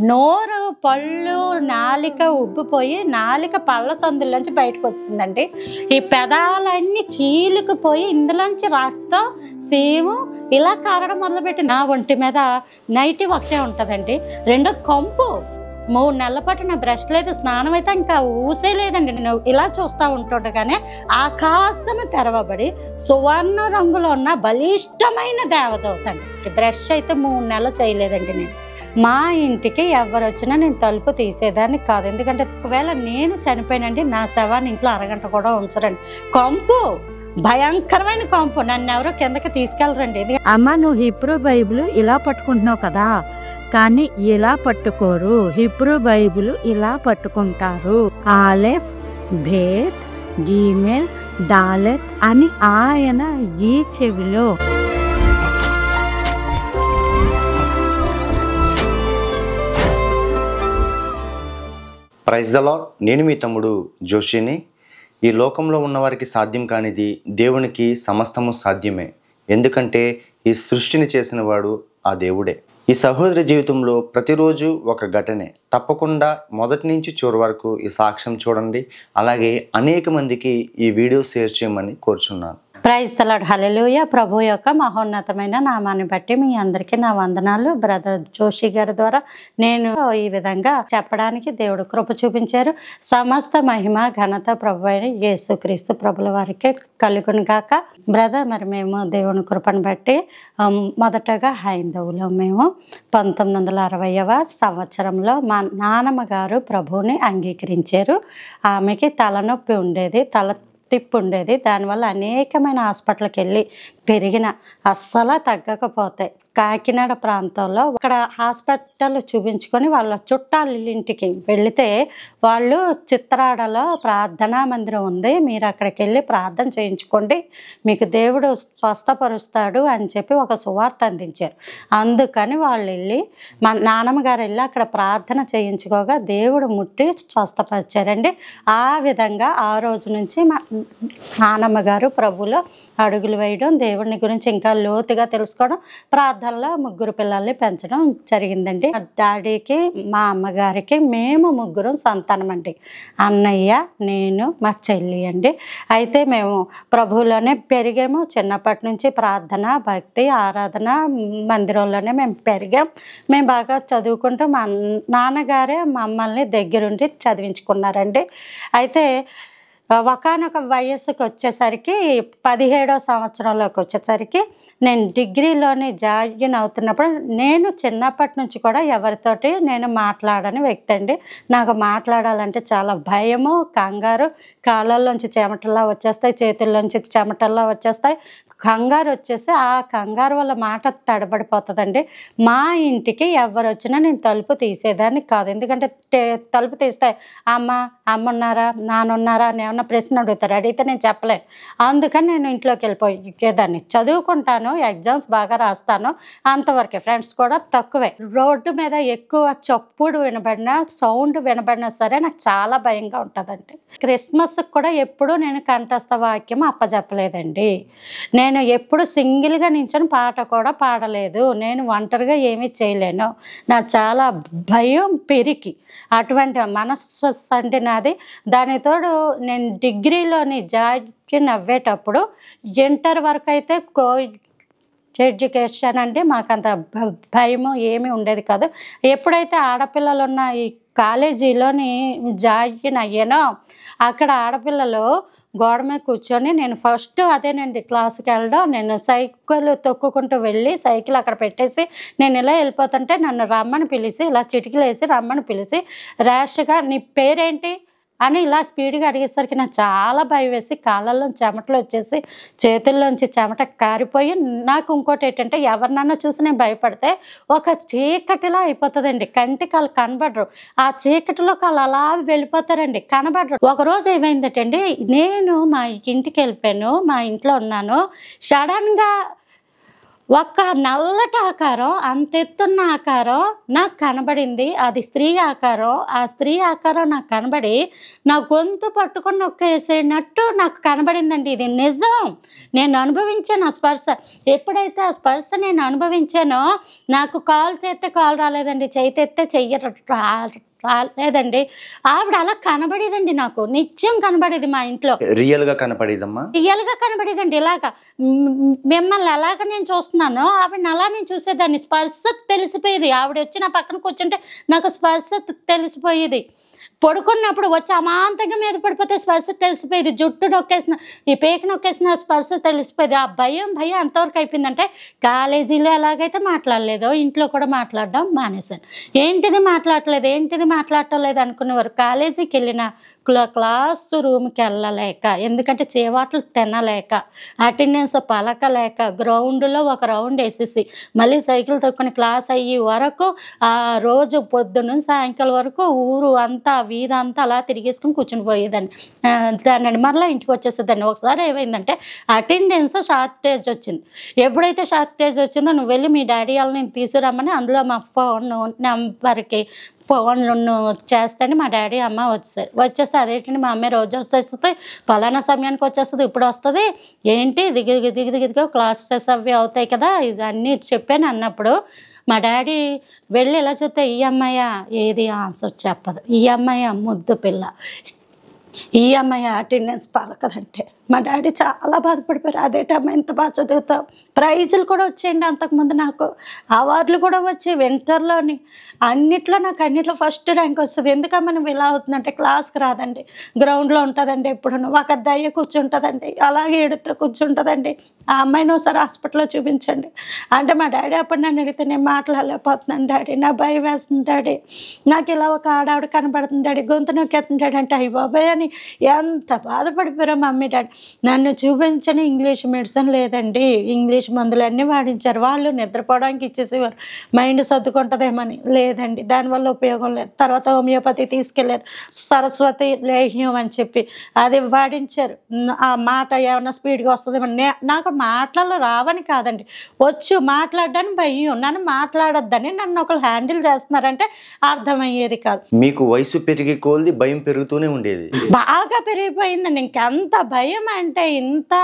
నోరు, పళ్ళు, నాలిక ఉబ్బిపోయి నాలిక పళ్ళ సందుల్లోంచి బయటకు వచ్చిందండి. ఈ పెదాలన్నీ చీలుకుపోయి ఇందులోంచి రక్తం, సీము ఇలా కారడం మొదలుపెట్టి నా ఒంటి మీద నైటీ ఒకటే ఉంటుందండి. రెండో కంపు. 3 నెలల పాటు నా బ్రష్ లేదు, స్నానం అయితే ఇంకా ఊసే లేదండి. నేను ఇలా చూస్తూ ఉంటుండగానే ఆకాశము తెరవబడి సువర్ణ రంగులో ఉన్న బలిష్టమైన దేవదూత అండి. బ్రష్ అయితే 3 నెలలు చేయలేదండి నేను. మా ఇంటికి ఎవరు వచ్చినా నేను తలుపు తీసేదాన్ని కాదు. ఎందుకంటే ఒకవేళ నేను చనిపోయినండి నా శవాన్ని ఇంట్లో అరగంట కూడా ఉంచరండి. కంపు, భయంకరమైన కంపు. నన్ను ఎవరో కిందకి తీసుకెళ్ళరండి. అమ్మ, నువ్వు హిబ్రూ బైబిల్ ఇలా పట్టుకుంటున్నావు కదా, కానీ ఇలా పట్టుకోరు. హిబ్రూ బైబిల్ ఇలా పట్టుకుంటారు. ఆలెఫ్, బేత్, గీమెల్, దాలెత్ అని ఆయన ఈ చెవిలో. Praise the Lord. నేను మీ తమ్ముడు జోషిని. ఈ లోకంలో ఉన్నవారికి సాధ్యం కానిది దేవునికి సమస్తము సాధ్యమే. ఎందుకంటే ఈ సృష్టిని చేసిన వాడు ఆ దేవుడే. ఈ సహోదరి జీవితంలో ప్రతిరోజు ఒక ఘటనే. తప్పకుండా మొదటి నుంచి చివరి వరకు ఈ సాక్ష్యం చూడండి. అలాగే అనేక మందికి ఈ వీడియో షేర్ చేయమని కోరుచున్నాను. Praise the Lord. హల్లెలూయా. ప్రభు యొక్క మహోన్నతమైన నామాన్ని బట్టి మీ అందరికీ నా వందనాలు. బ్రదర్ జోషి గారి ద్వారా నేను ఈ విధంగా చెప్పడానికి దేవుడు కృప చూపించారు. సమస్త మహిమ ఘనత ప్రభు అయిన యేసుక్రీస్తు ప్రభుల వారికి కలుగును గాక. బ్రదర్, మరి మేము దేవుని కృపను బట్టి మొదటగా హైందవులో మేము 1960వ సంవత్సరంలో మా నాన్నమ్మ గారు ప్రభువుని అంగీకరించారు. ఆమెకి తలనొప్పి ఉండేది, తల తిప్పు ఉండేది. దానివల్ల అనేకమైన హాస్పిటల్కి వెళ్ళి పెరిగిన అస్సలు తగ్గకపోతాయి. కాకినాడ ప్రాంతంలో అక్కడ హాస్పిటల్ చూపించుకొని వాళ్ళ చుట్టాల ఇంటికి వెళితే వాళ్ళు చిత్రాడలో ప్రార్థనా మందిరం ఉంది, మీరు అక్కడికి వెళ్ళి ప్రార్థన చేయించుకోండి, మీకు దేవుడు స్వస్థపరుస్తాడు అని చెప్పి ఒక సువార్త అందించారు. అందుకని వాళ్ళు వెళ్ళి మా నాన్నమ్మ గారు వెళ్ళి అక్కడ ప్రార్థన చేయించుకోగా దేవుడు ముట్టి స్వస్థపరిచారండి. ఆ విధంగా ఆ రోజు నుంచి మా నాన్నమ్మ గారు ప్రభులో అడుగులు వేయడం, దేవుడిని గురించి ఇంకా లోతుగా తెలుసుకోవడం, ప్రార్థనలో 3 పిల్లల్ని పెంచడం జరిగిందండి. డాడీకి, మా అమ్మగారికి మేము 3 సంతానం అండి. అన్నయ్య, నేను, మా చెల్లి అండి. అయితే మేము ప్రభువులోనే పెరిగాము. చిన్నప్పటి నుంచి ప్రార్థన, భక్తి, ఆరాధన మందిరంలోనే మేము పెరిగాం. మేము బాగా చదువుకుంటూ మా నాన్నగారే మమ్మల్ని దగ్గరుండి చదివించుకున్నారండి. అయితే ఒకానొక వయస్సుకు వచ్చేసరికి 17వ సంవత్సరంలోకి వచ్చేసరికి నేను డిగ్రీలోని జాయిన్ అవుతున్నప్పుడు నేను చిన్నప్పటి నుంచి కూడా ఎవరితోటి నేను మాట్లాడని వ్యక్తి అండి. నాకు మాట్లాడాలంటే చాలా భయము, కంగారు. కాళ్ళల్లోంచి చెమటల్లా వచ్చేస్తాయి, చేతుల్లోంచి చెమటల్లా వచ్చేస్తాయి. కంగారు వచ్చేసి ఆ కంగారు వల్ల మాట తడబడిపోతుందండి. మా ఇంటికి ఎవరు వచ్చినా నేను తలుపు తీసేదాన్ని కాదు. ఎందుకంటే తలుపు తీస్తే అమ్మ ఉన్నారా, నాన్న ఉన్నారా అని ఏమన్నా ప్రశ్న అడుగుతారు. అడిగితే నేను చెప్పలేను. అందుకని నేను ఇంట్లోకి వెళ్ళిపోయేదాన్ని. చదువుకుంటాను, ఎగ్జామ్స్ బాగా రాస్తాను, అంతవరకే. ఫ్రెండ్స్ కూడా తక్కువే. రోడ్డు మీద ఎక్కువ చప్పుడు వినబడినా, సౌండ్ వినబడినా సరే నాకు చాలా భయంగా ఉంటుందండి. క్రిస్మస్కి కూడా ఎప్పుడూ నేను కంఠస్థ వాక్యం అప్పచెప్పలేదండి. నేను ఎప్పుడు సింగిల్గా నించొని పాట కూడా పాడలేదు. నేను ఒంటరిగా ఏమీ చేయలేను. నా చాలా భయం పెరికి అటువంటి మనస్సు అంటే నాది. దానితోడు నేను డిగ్రీలోని జాయిన్ అవ్వేటప్పుడు ఇంటర్ వరకు అయితే ఎడ్యుకేషన్ అంటే మాకు అంత భయము ఏమీ ఉండేది కాదు. ఎప్పుడైతే ఆడపిల్లలు ఉన్న ఈ కాలేజీలోని జాయిన్ అయ్యానో అక్కడ ఆడపిల్లలు గోడ మీద కూర్చొని నేను ఫస్ట్ అదేనండి క్లాసుకి వెళ్ళడం. నేను సైకిల్ తొక్కుకుంటూ వెళ్ళి సైకిల్ అక్కడ పెట్టేసి నేను ఇలా వెళ్ళిపోతుంటే నన్ను రమ్మని పిలిచి, ఇలా చిటికలు వేసి రమ్మని పిలిచి ర్యాష్గా నీ పేరేంటి అని ఇలా స్పీడ్గా అడిగేసరికి నాకు చాలా భయం వేసి కాళ్ళల్లో చెమటలు వచ్చేసి చేతుల్లోంచి చెమట కారిపోయి, నాకు ఇంకోటి ఏంటంటే ఎవరినన్నా చూసి నేను భయపడితే ఒక చీకటిలా అయిపోతుందండి. కంటికి వాళ్ళు కనబడరు. ఆ చీకటిలోకి వాళ్ళు అలా వెళ్ళిపోతారండి, కనబడరు. ఒకరోజు ఏమైందంటే నేను మా ఇంటికి వెళ్ళిపోయాను, మా ఇంట్లో ఉన్నాను. సడన్గా ఒక నల్లటి ఆకారం, అంతెత్తున్న ఆకారం నాకు కనబడింది. అది స్త్రీ ఆకారం. ఆ స్త్రీ ఆకారం నాకు కనబడి నా గొంతు పట్టుకొని నొక్కేసేటట్టు నాకు కనబడిందండి. ఇది నిజం. నేను అనుభవించాను ఆ స్పర్శ. ఎప్పుడైతే ఆ స్పర్శ నేను అనుభవించానో నాకు కాలు చేస్తే కాలు రాలేదండి, చెయ్యి తెస్తే చెయ్యి రాలేదండి. ఆవిడ అలా కనబడేదండి, నాకు నిత్యం కనబడేది మా ఇంట్లో. రియల్గా కనపడేదమ్మా? రియల్గా కనబడేదండి. ఇలాగా మిమ్మల్ని ఎలాగ నేను చూస్తున్నానో ఆవిడని అలా నేను చూసేదాన్ని. స్పర్శ తెలిసిపోయేది. ఆవిడ వచ్చి నా పక్కన కూర్చుంటే నాకు స్పర్శ తెలిసిపోయేది. పడుకున్నప్పుడు వచ్చి అమాంతంగా మీద పడిపోతే స్పర్శ తెలిసిపోయేది. జుట్టు నొక్కేసిన, ఈ పేక నొక్కేసిన స్పర్శ తెలిసిపోయేది. ఆ భయం ఎంతవరకు అయిపోయిందంటే, కాలేజీలో ఎలాగైతే మాట్లాడలేదో ఇంట్లో కూడా మాట్లాడడం మానేశాను. ఏంటిది మాట్లాడటం లేదు అనుకునేవారు. కాలేజీకి వెళ్ళిన క్లాస్ రూమ్కి వెళ్ళలేక, ఎందుకంటే చేవాట్లు తినలేక, అటెండెన్స్ పలకలేక, గ్రౌండ్లో ఒక రౌండ్ వేసేసి మళ్ళీ సైకిల్ తొక్కుని క్లాస్ అయ్యే వరకు, ఆ రోజు పొద్దున్న సాయంకాలం వరకు ఊరు అంతా వీధంతా అలా తిరిగేసుకుని కూర్చుని పోయేదాన్ని. దాన్ని మరలా ఇంటికి వచ్చేసేదాన్ని. ఒకసారి ఏమైందంటే అటెండెన్స్ షార్టేజ్ వచ్చింది. ఎప్పుడైతే షార్టేజ్ వచ్చిందో, నువ్వు వెళ్ళి మీ డాడీ వాళ్ళని తీసుకురమ్మని అందులో మా ఫోన్ నెంబర్కి ఫోన్లు చేస్తే మా డాడీ అమ్మ వచ్చేస్తే అదేంటండి మా అమ్మాయి రోజు వచ్చేస్తుంది, పలానా సమయానికి వచ్చేస్తుంది, ఇప్పుడు వస్తుంది ఏంటి, దిగిదిగో క్లాసెస్ అవి అవుతాయి కదా, ఇవన్నీ చెప్పాను అన్నప్పుడు మా డాడీ వెళ్ళి ఇలా చూస్తే, ఈ అమ్మాయ ఏది ఆన్సర్ చెప్పదు, ఈ అమ్మాయి ముద్దు పిల్ల, ఈ అమ్మాయి అటెండెన్స్ పలకదంటే మా డాడీ చాలా బాధపడిపోయారు. అదేటమ్మా ఇంత బాగా చదువుతావు. ప్రైజులు కూడా వచ్చేయండి అంతకుముందు, నాకు అవార్డులు కూడా వచ్చి వింటర్లోని అన్నిట్లో ఫస్ట్ ర్యాంక్ వస్తుంది. ఎందుకమ్మా నువ్వు ఇలా అవుతుందంటే, క్లాస్కి రాదండి, గ్రౌండ్లో ఉంటుందండి, ఎప్పుడు ఒక దయ్య కూర్చుంటుందండి, అలాగే ఎడుతూ కూర్చుంటుందండి, ఆ అమ్మాయిని ఒకసారి హాస్పిటల్లో చూపించండి అంటే, మా డాడీ అప్పుడు నన్ను అడిగితే నేను మాట్లాడలేకపోతున్నాను డాడీ, నా భయం వేస్తుంది డాడీ, నాకు ఇలా ఒక ఆడావిడ కనబడుతుంది డాడీ, గొంతు నొక్కేస్తుంది డాడీ అంటే, అయ్యి బాబాయ్ అని ఎంత బాధపడిపోయారో మమ్మీ డాడీ. నన్ను చూపించని ఇంగ్లీష్ మెడిసిన్ లేదండి, ఇంగ్లీష్ మందులన్నీ వాడించారు. వాళ్ళు నిద్రపోవడానికి ఇచ్చేసేవారు, మైండ్ సర్దుకుంటుందేమని. లేదండి, దానివల్ల ఉపయోగం లేదు. తర్వాత హోమియోపతి తీసుకెళ్ళారు, సరస్వతి లేహ్యం అని చెప్పి అది వాడించారు. ఆ మాట ఏమన్నా స్పీడ్గా వస్తుందేమని. నాకు మాటలు రావని కాదండి, వచ్చు మాట్లాడడానికి భయం, నన్ను మాట్లాడొద్దని నన్ను ఒకరు హ్యాండిల్ చేస్తున్నారంటే అర్థమయ్యేది కాదు. మీకు వయసు పెరిగే కొలది భయం పెరుగుతూనే ఉండేది? బాగా పెరిగిపోయిందండి. ఇంకెంత భయం అంటే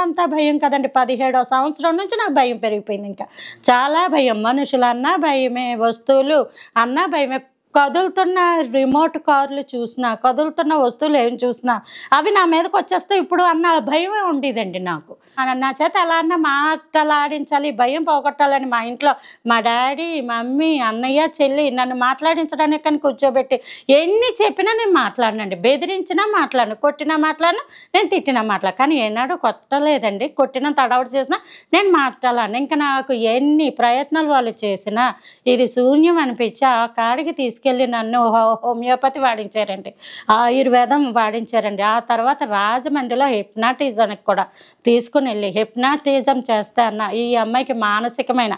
అంత భయం కదండి. 17వ సంవత్సరం నుంచి నాకు భయం పెరిగిపోయింది. ఇంకా చాలా భయం. మనుషులు అన్నా భయమే, వస్తువులు అన్నా భయమే. కదులుతున్న రిమోట్ కార్లు చూసినా, కదులుతున్న వస్తువులు ఏం చూసినా అవి నా మీదకి వచ్చేస్తే ఇప్పుడు అన్న భయమే ఉండేదండి నాకు. నా చేత ఎలా అన్నా మాట్లాడించాలి, భయం పోగొట్టాలని మా ఇంట్లో మా డాడీ, మమ్మీ, అన్నయ్య, చెల్లి నన్ను మాట్లాడించడానికి కానీ కూర్చోబెట్టి ఎన్ని చెప్పినా నేను మాట్లాడనండి. బెదిరించినా మాట్లాడను, కొట్టినా మాట్లాడను, నేను తిట్టినా మాట్లాడు. కానీ ఏనాడు కొట్టలేదండి, కొట్టినా తడవడు చేసినా నేను మాట్లాడాను. ఇంకా నాకు ఎన్ని ప్రయత్నాలు వాళ్ళు చేసినా ఇది శూన్యం అనిపించి ఆ కాడికి తీసుకెళ్ళి నన్ను హోమియోపతి వాడించారండి, ఆయుర్వేదం వాడించారండి. ఆ తర్వాత రాజమండ్రిలో హిప్నాటిజానికి కూడా తీసుకుని వెళ్ళి హిప్నాటిజం చేస్తే అన్న ఈ అమ్మాయికి మానసికమైన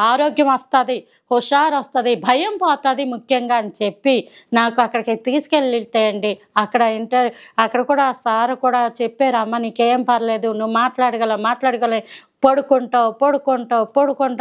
ఆరోగ్యం వస్తుంది, హుషారు వస్తుంది, భయం పోతుంది ముఖ్యంగా అని చెప్పి నాకు అక్కడికి తీసుకెళ్తే అండి, అక్కడ కూడా సార్ కూడా చెప్పారు, అమ్మ నీకేం పర్లేదు, నువ్వు మాట్లాడగల పడుకుంటావు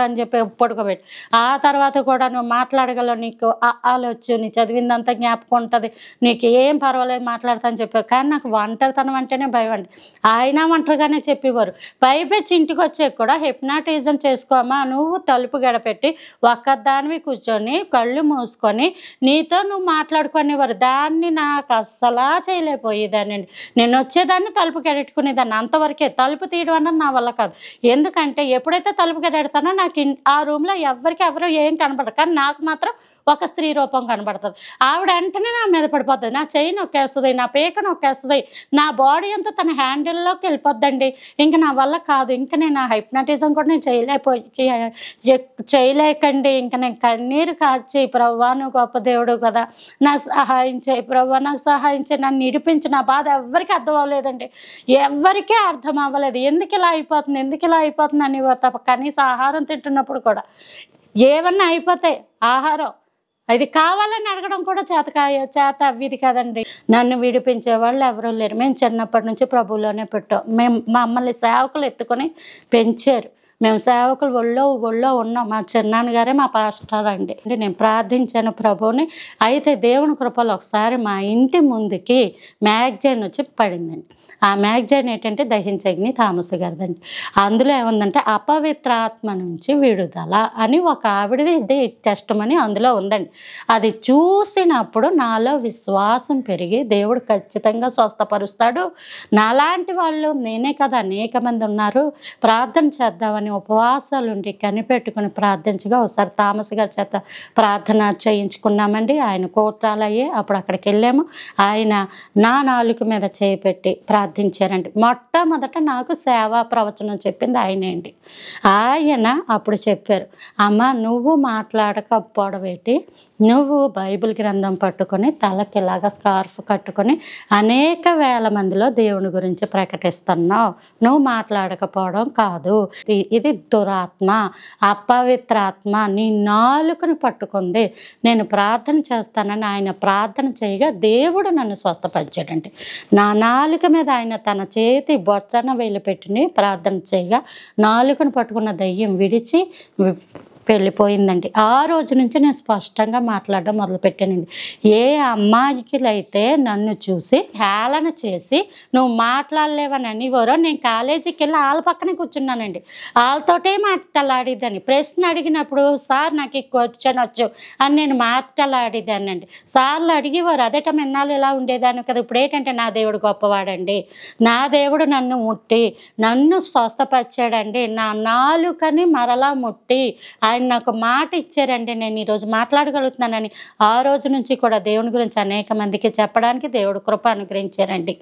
అని చెప్పి పడుకోబెట్టి, ఆ తర్వాత కూడా నువ్వు మాట్లాడగలవు, నీకు ఆలోచు, నీ చదివిందంతా జ్ఞాపకం ఉంటుంది, నీకు ఏం పర్వాలేదు మాట్లాడతా అని చెప్పారు. కానీ నాకు ఒంటరితనం అంటేనే భయం అండి. ఆయన ఒంటరిగానే చెప్పేవారు. పైపెచ్చి ఇంటికి వచ్చే కూడా హిప్నాటిజం చేసుకోమా, నువ్వు తలుపు గడపెట్టి ఒక్కదానివి కూర్చొని కళ్ళు మూసుకొని నీతో నువ్వు మాట్లాడుకునేవారు. దాన్ని నాకు అస్సలా చేయలేకపోయేదానండి. నేను వచ్చేదాన్ని తలుపు గడెట్టుకునేదాన్ని, అంతవరకే. తలుపు తీయడం అన్నది నా వల్ల కాదు. ఎందుకంటే ఎప్పుడైతే తలుపు గడెడతానో నాకు ఆ రూమ్లో ఎవరు ఏం కనపడరు, కానీ నాకు మాత్రం ఒక స్త్రీ రూపం కనబడుతుంది. ఆవిడ వెంటనే నా మీద పడిపోతుంది, నా చెయ్యి నొక్కేస్తుంది, నా పేక నొక్కేస్తుంది, నా బాడీ అంతా తన హ్యాండిల్లోకి వెళ్ళిపోద్దండి. ఇంకా నా వల్ల కాదు. ఇంకా నేను ఆ హైప్నాటిజం కూడా నేను చేయలేకండి. ఇంకా నేను కన్నీరు కార్చి, ప్రభువా నువ్వు గొప్ప దేవుడు కదా, నా సహాయం చేయి ప్రభువా, నాకు సహాయం చేయి, నన్ను నిడిపించి. నా బాధ ఎవరికి అర్థం అవ్వలేదండి, ఎవరికీ అర్థం అవ్వలేదు. ఎందుకు ఇలా అయిపోతుంది అని తప్ప కనీసం ఆహారం తింటున్నప్పుడు కూడా ఏమన్నా అయిపోతాయి ఆహారం, అది కావాలని అడగడం కూడా చేత అవ్విది కదండి. నన్ను విడిపించే వాళ్ళు ఎవరూ లేరు. మేము చిన్నప్పటి నుంచి ప్రభువులోనే పెట్టాం. మమ్మల్ని సేవకులు ఎత్తుకొని పెంచారు. మేము సేవకులు ఒళ్ళో ఉన్నాం. మా చిన్నాన్నగారే మా పాస్టర్ అండి. నేను ప్రార్థించాను ప్రభువుని. అయితే దేవుని కృపలో ఒకసారి మా ఇంటి ముందుకి మ్యాగజైన్ వచ్చి పడిందండి. ఆ మ్యాగజైన్ ఏంటంటే దహించగ్ని థామస్ గారిదండి. అందులో ఏముందంటే అపవిత్రాత్మ నుంచి విడుదల అని ఒక ఆవిడది టెస్టిమనీ అందులో ఉందండి. అది చూసినప్పుడు నాలో విశ్వాసం పెరిగి దేవుడు ఖచ్చితంగా స్వస్థపరుస్తాడు, నాలాంటి వాళ్ళు నేనే కదా అనేక మంది ఉన్నారు, ప్రార్థన చేద్దామని ఉపవాసాలు ఉండి కనిపెట్టుకుని ప్రార్థించగా ఒకసారి థామస్ గారి చేత ప్రార్థన చేయించుకున్నామండి. ఆయన కోటాలయ్యే అప్పుడు అక్కడికి వెళ్ళాము. ఆయన నా నాలుక మీద చేయి పెట్టి ప్రార్థించారండి. మొట్టమొదట నాకు సేవా ప్రవచనం చెప్పింది ఆయనే అండి. ఆయన అప్పుడు చెప్పారు, అమ్మ నువ్వు మాట్లాడకపోవడమేంటి, నువ్వు బైబిల్ గ్రంథం పట్టుకొని తలకి ఇలాగా స్కార్ఫ్ కట్టుకొని అనేక వేల మందిలో దేవుని గురించి ప్రకటిస్తున్నావు, నువ్వు మాట్లాడకపోవడం కాదు, ఇది దురాత్మ, అపవిత్రాత్మ నీ నాలుకను పట్టుకుంది, నేను ప్రార్థన చేస్తానని ఆయన ప్రార్థన చేయగా దేవుడు నన్ను స్వస్థపరిచాడండి. నా నాలుక మీద ఆయన తన చేతి బొట్టన వేలు పెట్టి ప్రార్థన చేయగా నాలుకను పట్టుకున్న దయ్యం విడిచి వెళ్ళిపోయిందండి. ఆ రోజు నుంచి నేను స్పష్టంగా మాట్లాడడం మొదలుపెట్టానండి. ఏ అమ్మాయిలైతే నన్ను చూసి హేళన చేసి నువ్వు మాట్లాడలేవని అనేవారో నేను కాలేజీకి వెళ్ళి వాళ్ళ పక్కనే కూర్చున్నానండి. వాళ్ళతోటే మాట్లాడేదాన్ని. ప్రశ్న అడిగినప్పుడు సార్ నాకు ఈ క్వశ్చన్ వచ్చు అని నేను మాట్లాడేదానండి. సార్లు అడిగేవారు అదేటం ఎన్నాళ్ళు ఇలా ఉండేదాన్ని కదా. ఇప్పుడు ఏంటంటే నా దేవుడు గొప్పవాడండి, నా దేవుడు నన్ను ముట్టి నన్ను స్వస్థపరిచాడండి, నా నాలుకని మరలా ముట్టి ఆయన నాకు మాట ఇచ్చారండి, నేను ఈరోజు మాట్లాడగలుగుతున్నానని ఆ రోజు నుంచి కూడా దేవుని గురించి అనేక మందికి చెప్పడానికి దేవుడు కృప అనుగ్రహించారండి.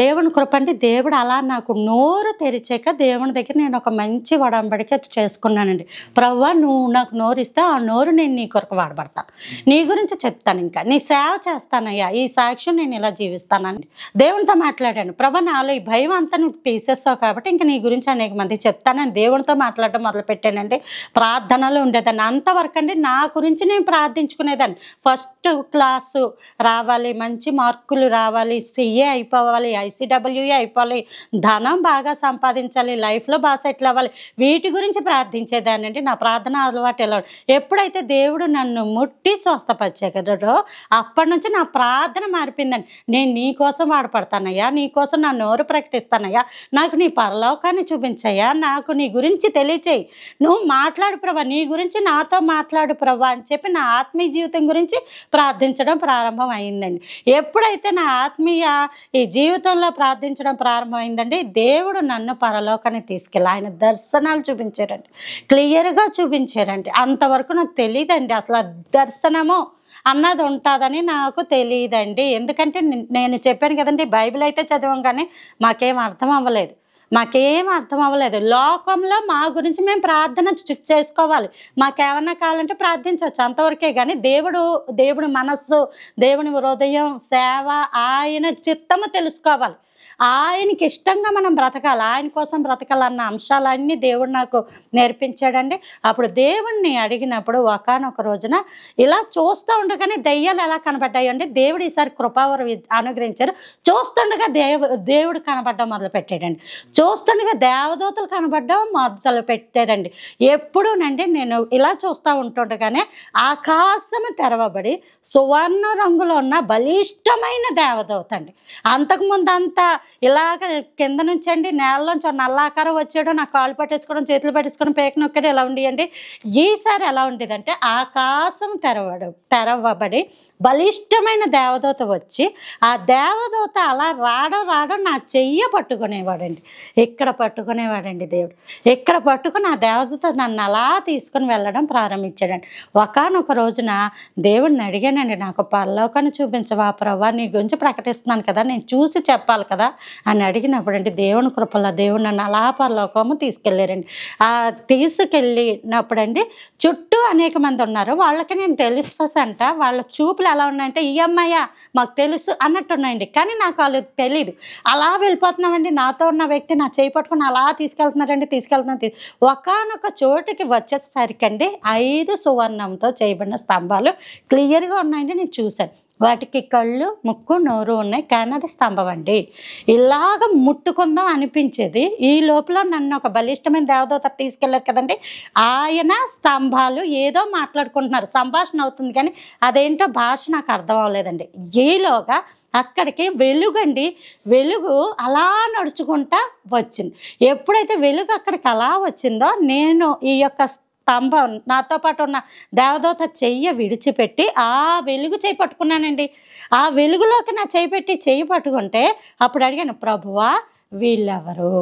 దేవుని కృప అంటే దేవుడు అలా నాకు నోరు తెరిచాక దేవుని దగ్గర నేను ఒక మంచి వడంబడిక చేసుకున్నానండి. ప్రభువా నువ్వు నాకు నోరు ఇస్తే ఆ నోరు నేను నీ కొరకు వాడబడతాను, నీ గురించి చెప్తాను, ఇంకా నీ సేవ చేస్తానయ్యా, ఈ సాక్ష్యం నేను ఇలా జీవిస్తానండి. దేవునితో మాట్లాడాను. ప్రభు నాలో ఈ భయం అంతా నువ్వు తీసేస్తావు కాబట్టి ఇంకా నీ గురించి అనేక మందికి చెప్తానని దేవునితో మాట్లాడడం మొదలుపెట్టానండి. ప్రార్థనలో ఉండేదాన్ని. అంతవరకు అండి నా గురించి నేను ప్రార్థించుకునేదాన్ని. ఫస్ట్ క్లాసు రావాలి, మంచి మార్కులు రావాలి, సిఏ అయిపోవాలి, ఐసిడబ్ల్యూఏ అయిపోవాలి, ధనం బాగా సంపాదించాలి, లైఫ్లో బాగా సెటిల్ అవ్వాలి, వీటి గురించి ప్రార్థించేదాన్ని అండి. నా ప్రార్థన అలవాటు ఎలా ఎప్పుడైతే దేవుడు నన్ను ముట్టి స్వస్థపరిచాడో అప్పటి నుంచి నా ప్రార్థన మారిపోయిందండి. నేను నీ కోసం వాడపడతానయ్యా, నీ కోసం నా నోరు ప్రకటిస్తానయ్యా, నాకు నీ పరలోకాన్ని చూపించయ్యా, నాకు నీ గురించి తెలియచేయి, నువ్వు మాట్లాడు ప్రభా, నీ గురించి నాతో మాట్లాడు ప్రభా అని చెప్పి నా ఆత్మీయ జీవితం గురించి ప్రార్థించడం ప్రారంభం అయిందండి. ఎప్పుడైతే నా ఆత్మీయ ఈ జీవితంలో ప్రార్థించడం ప్రారంభమైందండి, దేవుడు నన్ను పరలోకాన్ని తీసుకెళ్ళి ఆయన దర్శనాలు చూపించారండి, క్లియర్గా చూపించారండి. అంతవరకు నాకు తెలియదండి అసలు దర్శనము అన్నది ఉంటుందని నాకు తెలియదండి. ఎందుకంటే నేను చెప్పాను కదండి, బైబిల్ అయితే చదివాం కానీ మాకేం అర్థం అవ్వలేదు. లోకంలో మా గురించి మేము ప్రార్థన చేసుకోవాలి, మాకేమన్నా కావాలంటే ప్రార్థించవచ్చు, అంతవరకే. కానీ దేవుడు మనస్సు, దేవుని హృదయం, సేవ, ఆయన చిత్తము తెలుసుకోవాలి, ఆయనకి ఇష్టంగా మనం బ్రతకాలి, ఆయన కోసం బ్రతకాలన్న అంశాలన్నీ దేవుడు నాకు నేర్పించాడండి. అప్పుడు దేవుణ్ణి అడిగినప్పుడు ఒకానొక రోజున ఇలా చూస్తూ ఉండగానే దయ్యాలు ఎలా కనబడ్డాయి అంటే దేవుడు ఈసారి కృపావరం అనుగ్రహించారు. చూస్తుండగా దేవుడు కనబడడం మొదలుపెట్టాడండి. చూస్తుండగా దేవదూతలు కనబడడం మొదలు పెట్టారండి. ఎప్పుడూనండి నేను ఇలా చూస్తూ ఉంటుండగానే ఆకాశము తెరవబడి సువర్ణ రంగులో ఉన్న బలిష్టమైన దేవదూత అండి. అంతకుముందు అంతా ఇలాగ కింద నుంచి అండి నేలలోంచి నల్లాకారం వచ్చాడు, నా కాళ్ళు పట్టేసుకోవడం, చేతులు పట్టేసుకోవడం, పేక నొక్కడం ఎలా ఉండేయండి. ఈసారి ఎలా ఉండేదంటే ఆకాశం తెరవబడి బలిష్టమైన దేవదూత వచ్చి ఆ దేవదూత అలా రావడం నా చెయ్య పట్టుకునేవాడండి. ఇక్కడ పట్టుకునేవాడండి దేవుడు. ఇక్కడ పట్టుకుని ఆ దేవదూత నన్ను అలా తీసుకుని వెళ్ళడం ప్రారంభించాడండి. ఒకానొక రోజున దేవుడిని అడిగానండి, నాకు పరలోకాన్ని చూపించవా ప్రభా, నీ గురించి ప్రకటిస్తున్నాను కదా, నేను చూసి చెప్పాలి కదా అని అడిగినప్పుడు అండి దేవుని కృపలో దేవుడు నన్ను అలా పరలోకము తీసుకెళ్ళారండి. ఆ తీసుకెళ్ళినప్పుడు అండి చుట్టూ అనేక మంది ఉన్నారు. వాళ్ళకి నేను తెలుసంట, వాళ్ళ చూపులు ఎలా ఉన్నాయంటే ఈ అమ్మాయ మాకు తెలుసు అన్నట్టున్నాయండి. కానీ నాకు వాళ్ళు తెలియదు. అలా వెళ్ళిపోతున్నామండి. నాతో ఉన్న వ్యక్తి నా చేయి పట్టుకుని అలా తీసుకెళ్తున్నారు. ఒకానొక చోటుకి వచ్చేసరికి అండి 5 సువర్ణంతో చేయబడిన స్తంభాలు క్లియర్గా ఉన్నాయండి. నేను చూశాను. వాటికి కళ్ళు, ముక్కు, నోరు ఉన్నాయి, కానీ అది స్తంభం అండి. ఇలాగ ముట్టుకుందాం అనిపించేది. ఈ లోపల నన్ను ఒక బలిష్టమైన దేవదూత తీసుకెళ్ళారు కదండి. ఆయన స్తంభాలు ఏదో మాట్లాడుకుంటున్నారు, సంభాషణ అవుతుంది, కానీ అదేంటో భాష నాకు అర్థం అవ్వలేదండి. ఈలోగా అక్కడికి వెలుగండి, వెలుగు అలా నడుచుకుంటా వచ్చింది. ఎప్పుడైతే వెలుగు అక్కడికి అలా వచ్చిందో నేను ఈ యొక్క స్తంభం, నాతో పాటు ఉన్న దేవదూత చెయ్యి విడిచిపెట్టి ఆ వెలుగు చేయి పట్టుకున్నానండి. ఆ వెలుగులోకి నా చేయి పెట్టి చెయ్యి పట్టుకుంటే అప్పుడు అడిగాను, ప్రభువా వీళ్ళెవరు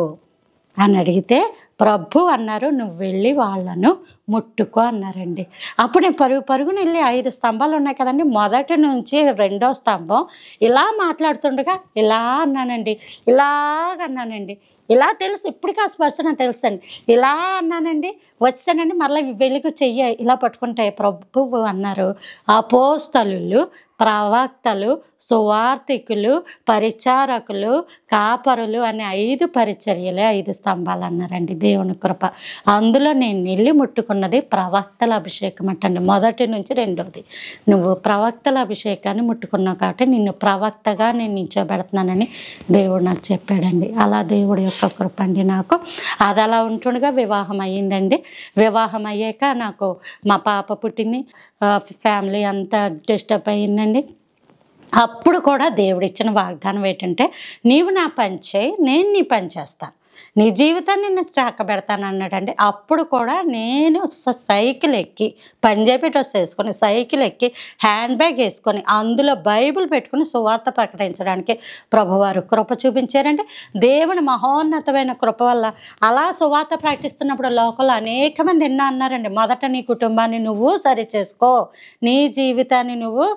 అని అడిగితే ప్రభు అన్నారు, నువ్వు వెళ్ళి వాళ్ళను ముట్టుకో అన్నారండి. అప్పుడు నేను పరుగున వెళ్ళి 5 స్తంభాలు ఉన్నాయి కదండి, మొదటి నుంచి 2వ స్తంభం ఇలా మాట్లాడుతుండగా ఇలా అన్నానండి, ఇలాగన్నానండి. ఇలా తెలుసు, ఇప్పటికీ ఆ స్పర్శ నాకు తెలుసండి. ఇలా అన్నానండి, వచ్చానండి. మరలా వెలుగు చెయ్యి ఇలా పట్టుకుంటే ప్రభువు అన్నారు, అపోస్తలులు, ప్రవక్తలు, సువార్థికులు, పరిచారకులు, కాపరులు అనే 5 పరిచర్యలే 5 స్తంభాలు అన్నారండి. దేవుని కృప. అందులో నేను వెళ్ళి ముట్టుకున్నది ప్రవక్తల అభిషేకం అంటండి. మొదటి నుంచి 2వది. నువ్వు ప్రవక్తల అభిషేకాన్ని ముట్టుకున్నావు కాబట్టి నిన్ను ప్రవక్తగా నేను నిల్చోబెడుతున్నానని దేవుడు నాకు చెప్పాడండి. అలా దేవుడి యొక్క కృప అండి నాకు. అది అలా ఉంటుండగా వివాహం అయ్యిందండి. వివాహం అయ్యాక నాకు మా పాప పుట్టింది. ఫ్యామిలీ అంతా డిస్టర్బ్ అయ్యిందండి. అప్పుడు కూడా దేవుడిచ్చిన వాగ్దానం ఏంటంటే, నీవు నా పని చేయి, నేను నీ పని చేస్తాను, నీ జీవితాన్ని నేను చాకబెడతాను అన్నాడండి. అప్పుడు కూడా నేను సైకిల్ ఎక్కి, పంజాబీ డ్రెస్ వేసుకొని, సైకిల్ ఎక్కి, హ్యాండ్ బ్యాగ్ వేసుకొని, అందులో బైబిల్ పెట్టుకుని సువార్త ప్రకటించడానికి ప్రభువారు కృప చూపించారండి. దేవుని మహోన్నతమైన కృప వల్ల అలా సువార్త ప్రకటిస్తున్నప్పుడు లోకంలో అనేక మంది ఎన్నో అన్నారండి. మొదట నీ కుటుంబాన్ని నువ్వు సరి చేసుకో, నీ జీవితాన్ని నువ్వు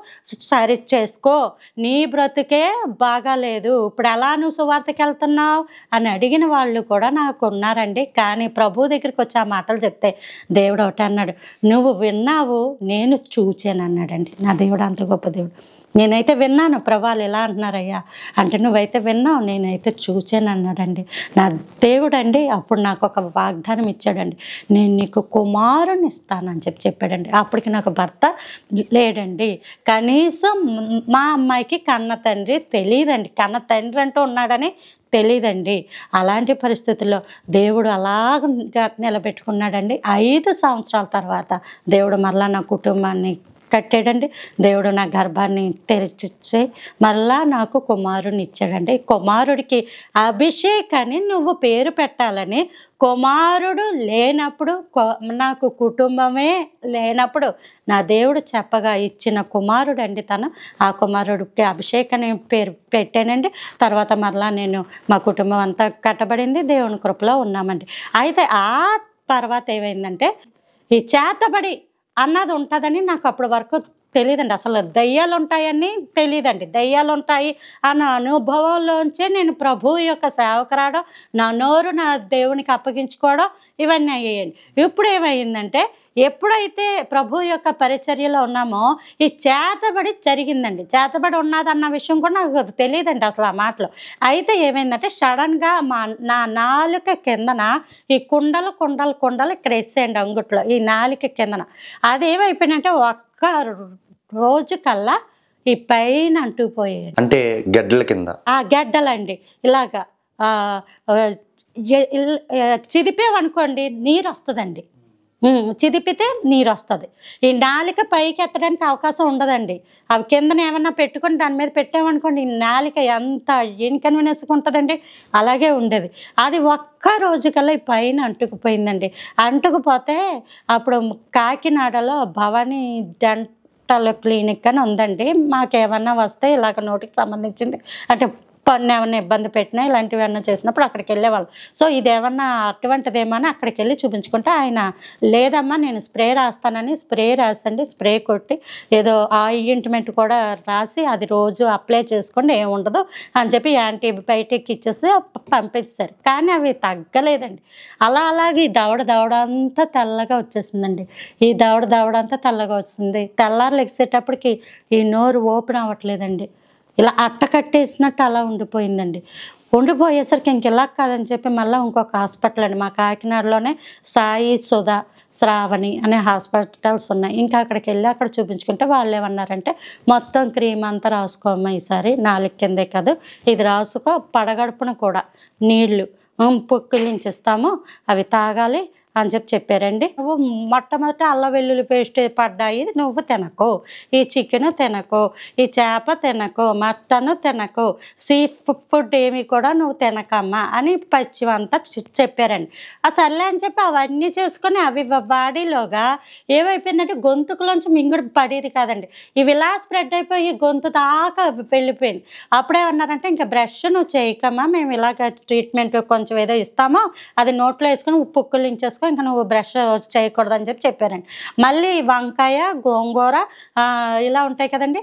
సరి చేసుకో, నీ బ్రతుకే బాగాలేదు, ఇప్పుడు ఎలా నువ్వు సువార్తకి వెళ్తున్నావు అని అడిగిన వాళ్ళు కూడా నాకు ఉన్నారండి. కానీ ప్రభు దగ్గరికి వచ్చి ఆ మాటలు చెప్తే దేవుడు ఒకటి అన్నాడు, నువ్వు విన్నావు, నేను చూచాను అన్నాడండి. నా దేవుడు అంత గొప్ప దేవుడు. నేనైతే విన్నాను, ప్రభాలు ఎలా అంటున్నారయ్యా అంటే, నువ్వైతే విన్నావు, నేనైతే చూచాను అన్నాడండి నా దేవుడు అండి. అప్పుడు నాకు ఒక వాగ్దానం ఇచ్చాడండి, నేను నీకు కుమారుని ఇస్తానని చెప్పాడండి. అప్పటికి నాకు భర్త లేడండి. కనీసం మా అమ్మాయికి కన్న తండ్రి తెలియదండి, కన్న తండ్రి అంటూ ఉన్నాడని తెలీదండి. అలాంటి పరిస్థితుల్లో దేవుడు అలాగా నిలబెట్టుకున్నాడండి. 5 సంవత్సరాల తర్వాత దేవుడు మరలా నా కుటుంబాన్ని కట్టాడండి. దేవుడు నా గర్భాన్ని తెరిచి మళ్ళా నాకు కుమారుని ఇచ్చాడండి. కుమారుడికి అభిషేకాన్ని నువ్వు పేరు పెట్టాలని, కుమారుడు లేనప్పుడు, నాకు కుటుంబమే లేనప్పుడు నా దేవుడు చెప్పగా ఇచ్చిన కుమారుడు అండి తను. ఆ కుమారుడికి అభిషేకాన్ని పేరు పెట్టానండి. తర్వాత మరలా నేను, మా కుటుంబం అంతా కట్టబడింది, దేవుని కృపలో ఉన్నామండి. అయితే ఆ తర్వాత ఏమైందంటే, ఈ చేతబడి అన్నది ఉంటుందని నాకు అప్పటి వరకు తెలియదండి. అసలు దయ్యాలు ఉంటాయని తెలియదండి. దయ్యాలు ఉంటాయి అన్న అనుభవంలోంచే నేను ప్రభువు యొక్క సేవకురావడం, నా నోరు నా దేవునికి అప్పగించుకోవడం ఇవన్నీ అయ్యాయండి. ఇప్పుడు ఏమైందంటే, ఎప్పుడైతే ప్రభు యొక్క పరిచర్యలో ఉన్నామో ఈ చేతబడి జరిగిందండి. చేతబడి ఉన్నదన్న విషయం కూడా నాకు తెలియదండి అసలు ఆ మాటలు. అయితే ఏమైందంటే, సడన్గా నా నాలుక కిందన ఈ కుండలు ఇక్కడ వేసేయండి అంగుట్లో, ఈ నాలుక కిందన అదేమైపోయిందంటే ఒక్క రోజు కల్లా ఈ పైన అంటుకుపోయాయి. అంటే గడ్డల కింద, ఆ గడ్డలండి ఇలాగా చిదిపేవనుకోండి నీరు వస్తుందండి. చిదిపితే నీరు వస్తుంది. ఈ నాలిక పైకి ఎత్తడానికి అవకాశం ఉండదండి. అవి కిందన ఏమన్నా పెట్టుకొని దాని మీద పెట్టామనుకోండి, ఈ నాలిక ఎంత ఇన్కన్వీనియన్స్గా ఉంటుందండి. అలాగే ఉండేది. అది ఒక్క రోజు కల్లా ఈ పైన అంటుకుపోయిందండి. అంటుకుపోతే అప్పుడు కాకినాడలో భవానీ డెంటల్ క్లినిక్ అని ఉందండి. మాకేమన్నా వస్తే ఇలాగ నోటికి సంబంధించింది అంటే పన్ను ఏమన్నా ఇబ్బంది పెట్టినా, ఇలాంటివి ఏమన్నా చేసినప్పుడు అక్కడికి వెళ్ళేవాళ్ళు. సో ఇదేమన్నా అటువంటిదేమో అని అక్కడికి వెళ్ళి చూపించుకుంటే ఆయన, లేదమ్మా నేను స్ప్రే రాస్తానని స్ప్రే రాసండి. స్ప్రే కొట్టి ఏదో ఆయింట్మెంట్ కూడా రాసి అది రోజు అప్లై చేసుకోండి, ఏముండదు అని చెప్పి యాంటీబయాటిక్ ఇచ్చేసి పంపించారు. కానీ అవి తగ్గలేదండి. అలాగే ఈ దవడ అంతా తెల్లగా వచ్చేసిందండి. ఈ దవడ అంతా తెల్లగా వచ్చింది. తెల్లారు లెగిసేటప్పటికి ఈ నోరు ఓపెన్ అవ్వట్లేదండి. ఇలా అట్ట కట్టేసినట్టు అలా ఉండిపోయిందండి. ఉండిపోయేసరికి ఇంక ఇలా కాదని చెప్పి మళ్ళీ ఇంకొక హాస్పిటల్ అండి, మా కాకినాడలోనే సాయి సుధా శ్రావణి అనే హాస్పిటల్స్ ఉన్నాయి. ఇంకా అక్కడికి వెళ్ళి అక్కడ చూపించుకుంటే వాళ్ళు ఏమన్నారంటే మొత్తం క్రీమ్ అంతా రాసుకోమ్మా, ఈసారి 4 కిందే కాదు ఇది రాసుకో, పడగడుపున కూడా నీళ్లు పుక్కిలించిస్తాము అవి తాగాలి అని చెప్పారండి. నువ్వు మొట్టమొదటి అల్లం వెల్లుల్లి పేస్ట్ పడ్డాయి నువ్వు తినకు, ఈ చికెన్ తినకు, ఈ చేప తినకు, మటన్ తినకు, సీ ఫుడ్ ఏమి కూడా నువ్వు తినకమ్మా అని పచ్చివంతా చెప్పారండి. ఆ సర్లే అని చెప్పి అవన్నీ చేసుకొని అవి బాడీలోగా ఏమైపోయిందంటే గొంతుకులోంచి మింగుడు పడేది కాదండి, ఇవి ఇలా స్ప్రెడ్ అయిపోయి గొంతు దాకా వెళ్ళిపోయింది. అప్పుడేమన్నారంటే ఇంకా బ్రష్ నువ్వు చేయకమ్మా, మేము ఇలాగ ట్రీట్మెంట్ కొంచెం ఏదో ఇస్తామో అది నోట్లో వేసుకొని పుక్కులించేసుకొని ఇంకా నువ్వు బ్రష్ చేయకూడదని చెప్పారండి. మళ్ళీ వంకాయ గోంగూర ఇలా ఉంటాయి కదండి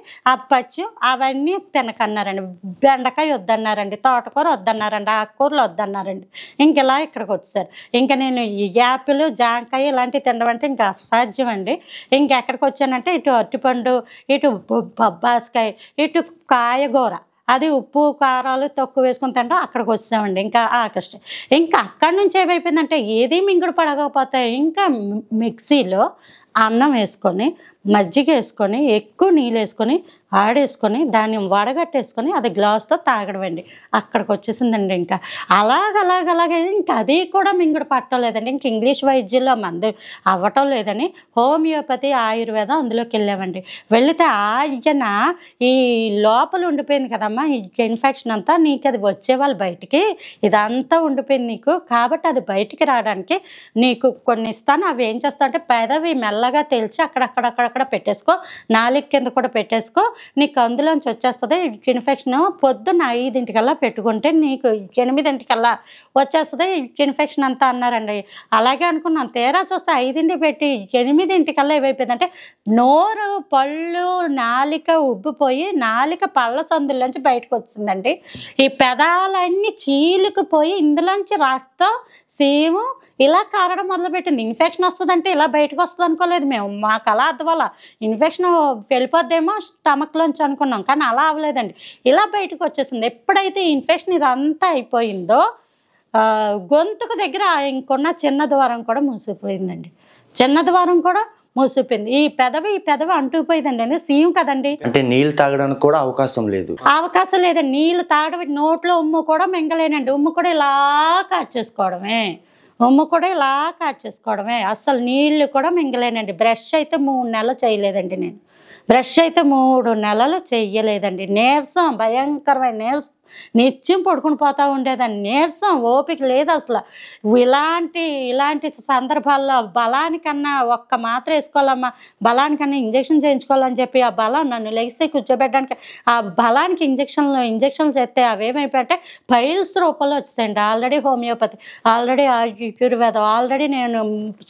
పచ్చు అవన్నీ తినకన్నారండి, బెండకాయ వద్దన్నారండి, తోటకూర వద్దన్నారండి, ఆకుకూరలు వద్దన్నారండి. ఇంక ఇలా ఇక్కడికి వచ్చారు. ఇంకా నేను యాపిల్ జాంకాయ ఇలాంటివి తినడం అంటే ఇంకా అసాధ్యం అండి. ఇంకెక్కడికి వచ్చానంటే ఇటు అరటిపండు, ఇటు బొబ్బాసకాయ, ఇటు కాయగూర, అది ఉప్పు కారాలు తక్కువ వేసుకుని తింటాం అక్కడికి వచ్చామండి. ఇంకా ఆకృష్టి ఇంకా అక్కడి నుంచి ఏమైపోయిందంటే ఏది మింగుడు పడకపోతే ఇంకా మిక్సీలో అన్నం వేసుకొని మజ్జిగ వేసుకొని ఎక్కువ నీళ్ళు వేసుకొని ఆడేసుకొని దాన్ని వడగట్టేసుకొని అది గ్లాస్తో తాగడమండి. అక్కడికి వచ్చేసిందండి. ఇంకా అలాగలాగే ఇంకా అది కూడా మింగుడు పట్టలేదండి. ఇంక ఇంగ్లీష్ వైద్యంలో మందు అవ్వటం లేదని హోమియోపతి ఆయుర్వేదం అందులోకి వెళ్ళామండి. వెళితే ఆయన ఈ లోపల ఉండిపోయింది కదమ్మా ఈ ఇన్ఫెక్షన్ అంతా, నీకు అది వచ్చేవాళ్ళు బయటికి ఇదంతా ఉండిపోయింది నీకు, కాబట్టి అది బయటికి రావడానికి నీకు కొన్ని ఇస్తాను, అవి ఏం చేస్తా అంటే పెదవి మెల్లగా తెలిసి అక్కడక్కడ పెట్టేసుకో, 4 కింద కూడా పెట్టేసుకో, నీకు అందులోంచి వచ్చేస్తుంది ఇన్ఫెక్షన్. పొద్దున్న 5 పెట్టుకుంటే నీకు 8 వచ్చేస్తుంది ఇన్ఫెక్షన్ అంతా అన్నారండి. అలాగే అనుకున్నాను. తీరా చూస్తే 5 పెట్టి 8 ఏమైపోయిందంటే నోరు పళ్ళు నాలిక ఉబ్బిపోయి నాలిక పళ్ళ సందులోంచి బయటకు వచ్చిందండి. ఈ పెదాలన్నీ చీలుకుపోయి ఇందులోంచి రక్తం సీము ఇలా కారడం మొదలుపెట్టింది. ఇన్ఫెక్షన్ వస్తుందంటే ఇలా బయటకు వస్తుంది అనుకోలేదు మేము, మాకు అలా అర్థవాల ఇన్ఫెక్షన్ వెళ్ళిపోద్దేమో స్టమక్లోంచి అనుకున్నాం, కానీ అలా అవ్వలేదండి, ఇలా బయటకు వచ్చేసింది. ఎప్పుడైతే ఇన్ఫెక్షన్ ఇదంతా అయిపోయిందో గొంతుకు దగ్గర ఇంకొన్న చిన్న ద్వారం కూడా మూసిపోయిందండి, చిన్న ద్వారం కూడా మూసిపోయింది. ఈ పెదవి అంటుకుపోయిందండి, అనేది సీమ్ కదండి. అంటే నీళ్ళు తాగడానికి కూడా అవకాశం లేదండి. నీళ్ళు తాగడం నోట్లో ఉమ్ము కూడా మింగలేనండి, ఉమ్ము కూడా ఇలా కాచేసుకోవడమే, అస్సలు నీళ్ళు కూడా మింగలేనండి. బ్రష్ అయితే 3 నెలలు చేయలేదండి, నేను బ్రష్ అయితే 3 నెలలు చెయ్యలేదండి. నీరసం, భయంకరమైన నీరసం, నిత్యం పడుకుని పోతూ ఉండేదాన్ని, నీరసం, ఓపిక లేదు అసలు. ఇలాంటి సందర్భాల్లో బలానికన్నా ఒక్క మాత్ర వేసుకోవాలమ్మా, బలానికన్నా ఇంజక్షన్ చేయించుకోవాలని చెప్పి ఆ బలం నన్ను లెగిసి కూర్చోబెట్టడానికి ఆ బలానికి ఇంజక్షన్లు చేస్తే అవేమైపోయాయంటే పైల్స్ రూపంలో వచ్చేసాయండి. ఆల్రెడీ హోమియోపతి, ఆల్రెడీ ఆయుర్వేదం, ఆల్రెడీ నేను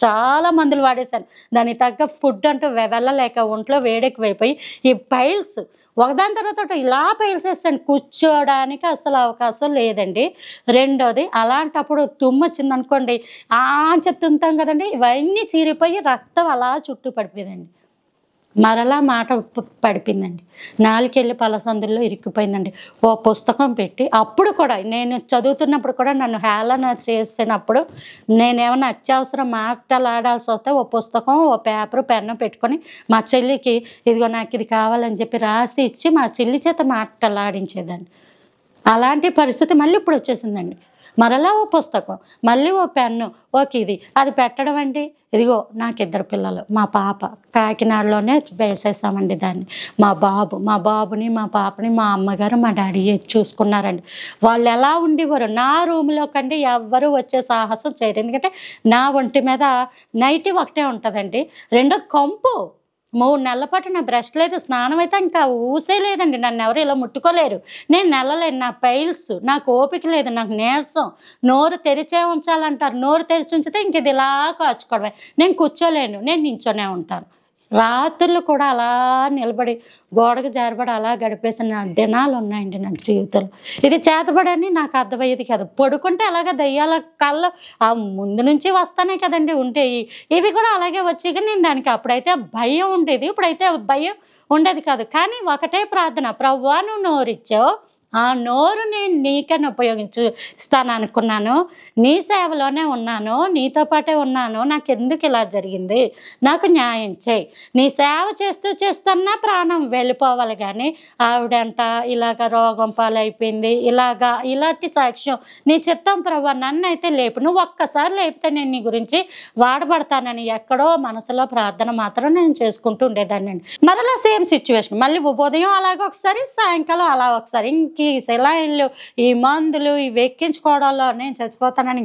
చాలా మందులు వాడేశాను, దానికి తగ్గ ఫుడ్ అంటూ వెళ్ళలేక ఒంట్లో వేడెక్కువైపోయి ఈ పైల్స్ ఒకదాని తర్వాత ఇలా పైల్స్ వేస్తాను, కూర్చోడానికి అసలు అవకాశం లేదండి. రెండోది అలాంటప్పుడు తుమ్ము వచ్చింది అనుకోండి అని చెప్తుంటాం కదండి, ఇవన్నీ చీరిపోయి రక్తం అలా చుట్టూ పడిపోయిందండి, మరలా మాట పడిపోయిందండి, నాలుకెళ్ళి పలసందుల్లో ఇరుక్కుపోయిందండి. ఓ పుస్తకం పెట్టి అప్పుడు కూడా నేను చదువుతున్నప్పుడు కూడా నన్ను హేళన చేసినప్పుడు నేనేమన్నా అత్యవసరం మాట్లాడాల్సి వస్తే ఓ పుస్తకం ఓ పేపరు పెన్ను పెట్టుకొని మా చెల్లికి ఇదిగో నాకు ఇది కావాలని చెప్పి రాసి ఇచ్చి మా చెల్లి చేత మాట్లాడించేదాన్ని. అలాంటి పరిస్థితి మళ్ళీ ఇప్పుడు వచ్చేసిందండి. మరలా ఓ పుస్తకం, మళ్ళీ ఓ పెన్ను, ఓకే ఇది అది పెట్టడం అండి. ఇదిగో నాకు 2 పిల్లలు, మా పాప కాకినాడలోనే వేసేసామండి దాన్ని. మా బాబుని మా పాపని మా అమ్మగారు మా డాడీ చూసుకున్నారండి. వాళ్ళు ఎలా ఉండేవారు, నా రూమ్లో కంటే ఎవ్వరూ వచ్చే సాహసం చేయరు, ఎందుకంటే నా ఒంటి మీద నైటీ ఒకటే ఉంటుందండి. రెండోది కంపు, 3 నెలల పాటు నా బ్రష్ లేదు, స్నానం అయితే ఇంకా ఊసే లేదండి, నన్ను ఎవరు ఇలా ముట్టుకోలేరు, నేను నెలలేను, నా పైల్స్, నాకు ఓపిక లేదు, నాకు నీరసం, నోరు తెరిచే ఉంచాలంటారు, నోరు తెరిచి ఉంచితే ఇంక ఇది ఇలా కాచుకోవడమే, నేను కూర్చోలేను, నేను నించోనే ఉంటాను. రాత్రులు కూడా అలా నిలబడి గోడకు జారబడి అలా గడిపేసిన దినాలు ఉన్నాయండి నాకు జీవితంలో. ఇది చేతబడని నాకు అర్థమయ్యేది కాదు. పడుకుంటే అలాగే దయ్యాల కళ్ళు ఆ ముందు నుంచి వస్తానే కదండి ఉండేవి, ఇవి కూడా అలాగే వచ్చి కానీ నేను దానికి అప్పుడైతే భయం ఉండేది, ఇప్పుడైతే భయం ఉండేది కాదు. కానీ ఒకటే ప్రార్థన, ప్రభువా నువ్వు నోరిచ్చావు ఆ నోరు నేను నీకని ఉపయోగిస్తాను అనుకున్నాను. నీ సేవలోనే ఉన్నాను, నీతో పాటే ఉన్నాను, నాకెందుకు ఇలా జరిగింది, నాకు న్యాయం చేయి. నీ సేవ చేస్తూ చేస్తున్నా ప్రాణం వెళ్ళిపోవాలి కానీ ఆవిడంట ఇలాగ రోగం పాలైపోయింది, ఇలాంటి సాక్ష్యం నీ చిత్తం ప్రభు, నన్నైతే లేపు, నువ్వు ఒక్కసారి లేపితే నేను నీ గురించి వాడబడతానని ఎక్కడో మనసులో ప్రార్థన మాత్రం నేను చేసుకుంటూ ఉండేదాన్నండి. మరలా సేమ్ సిచ్యువేషన్, మళ్ళీ ఉదయం అలాగ ఒకసారి, సాయంకాలం అలా ఒకసారి. ఇంక ఈ సెలైన్లు, ఈ మందులు, ఇవి ఎక్కించుకోవడంలో నేను చచ్చిపోతానని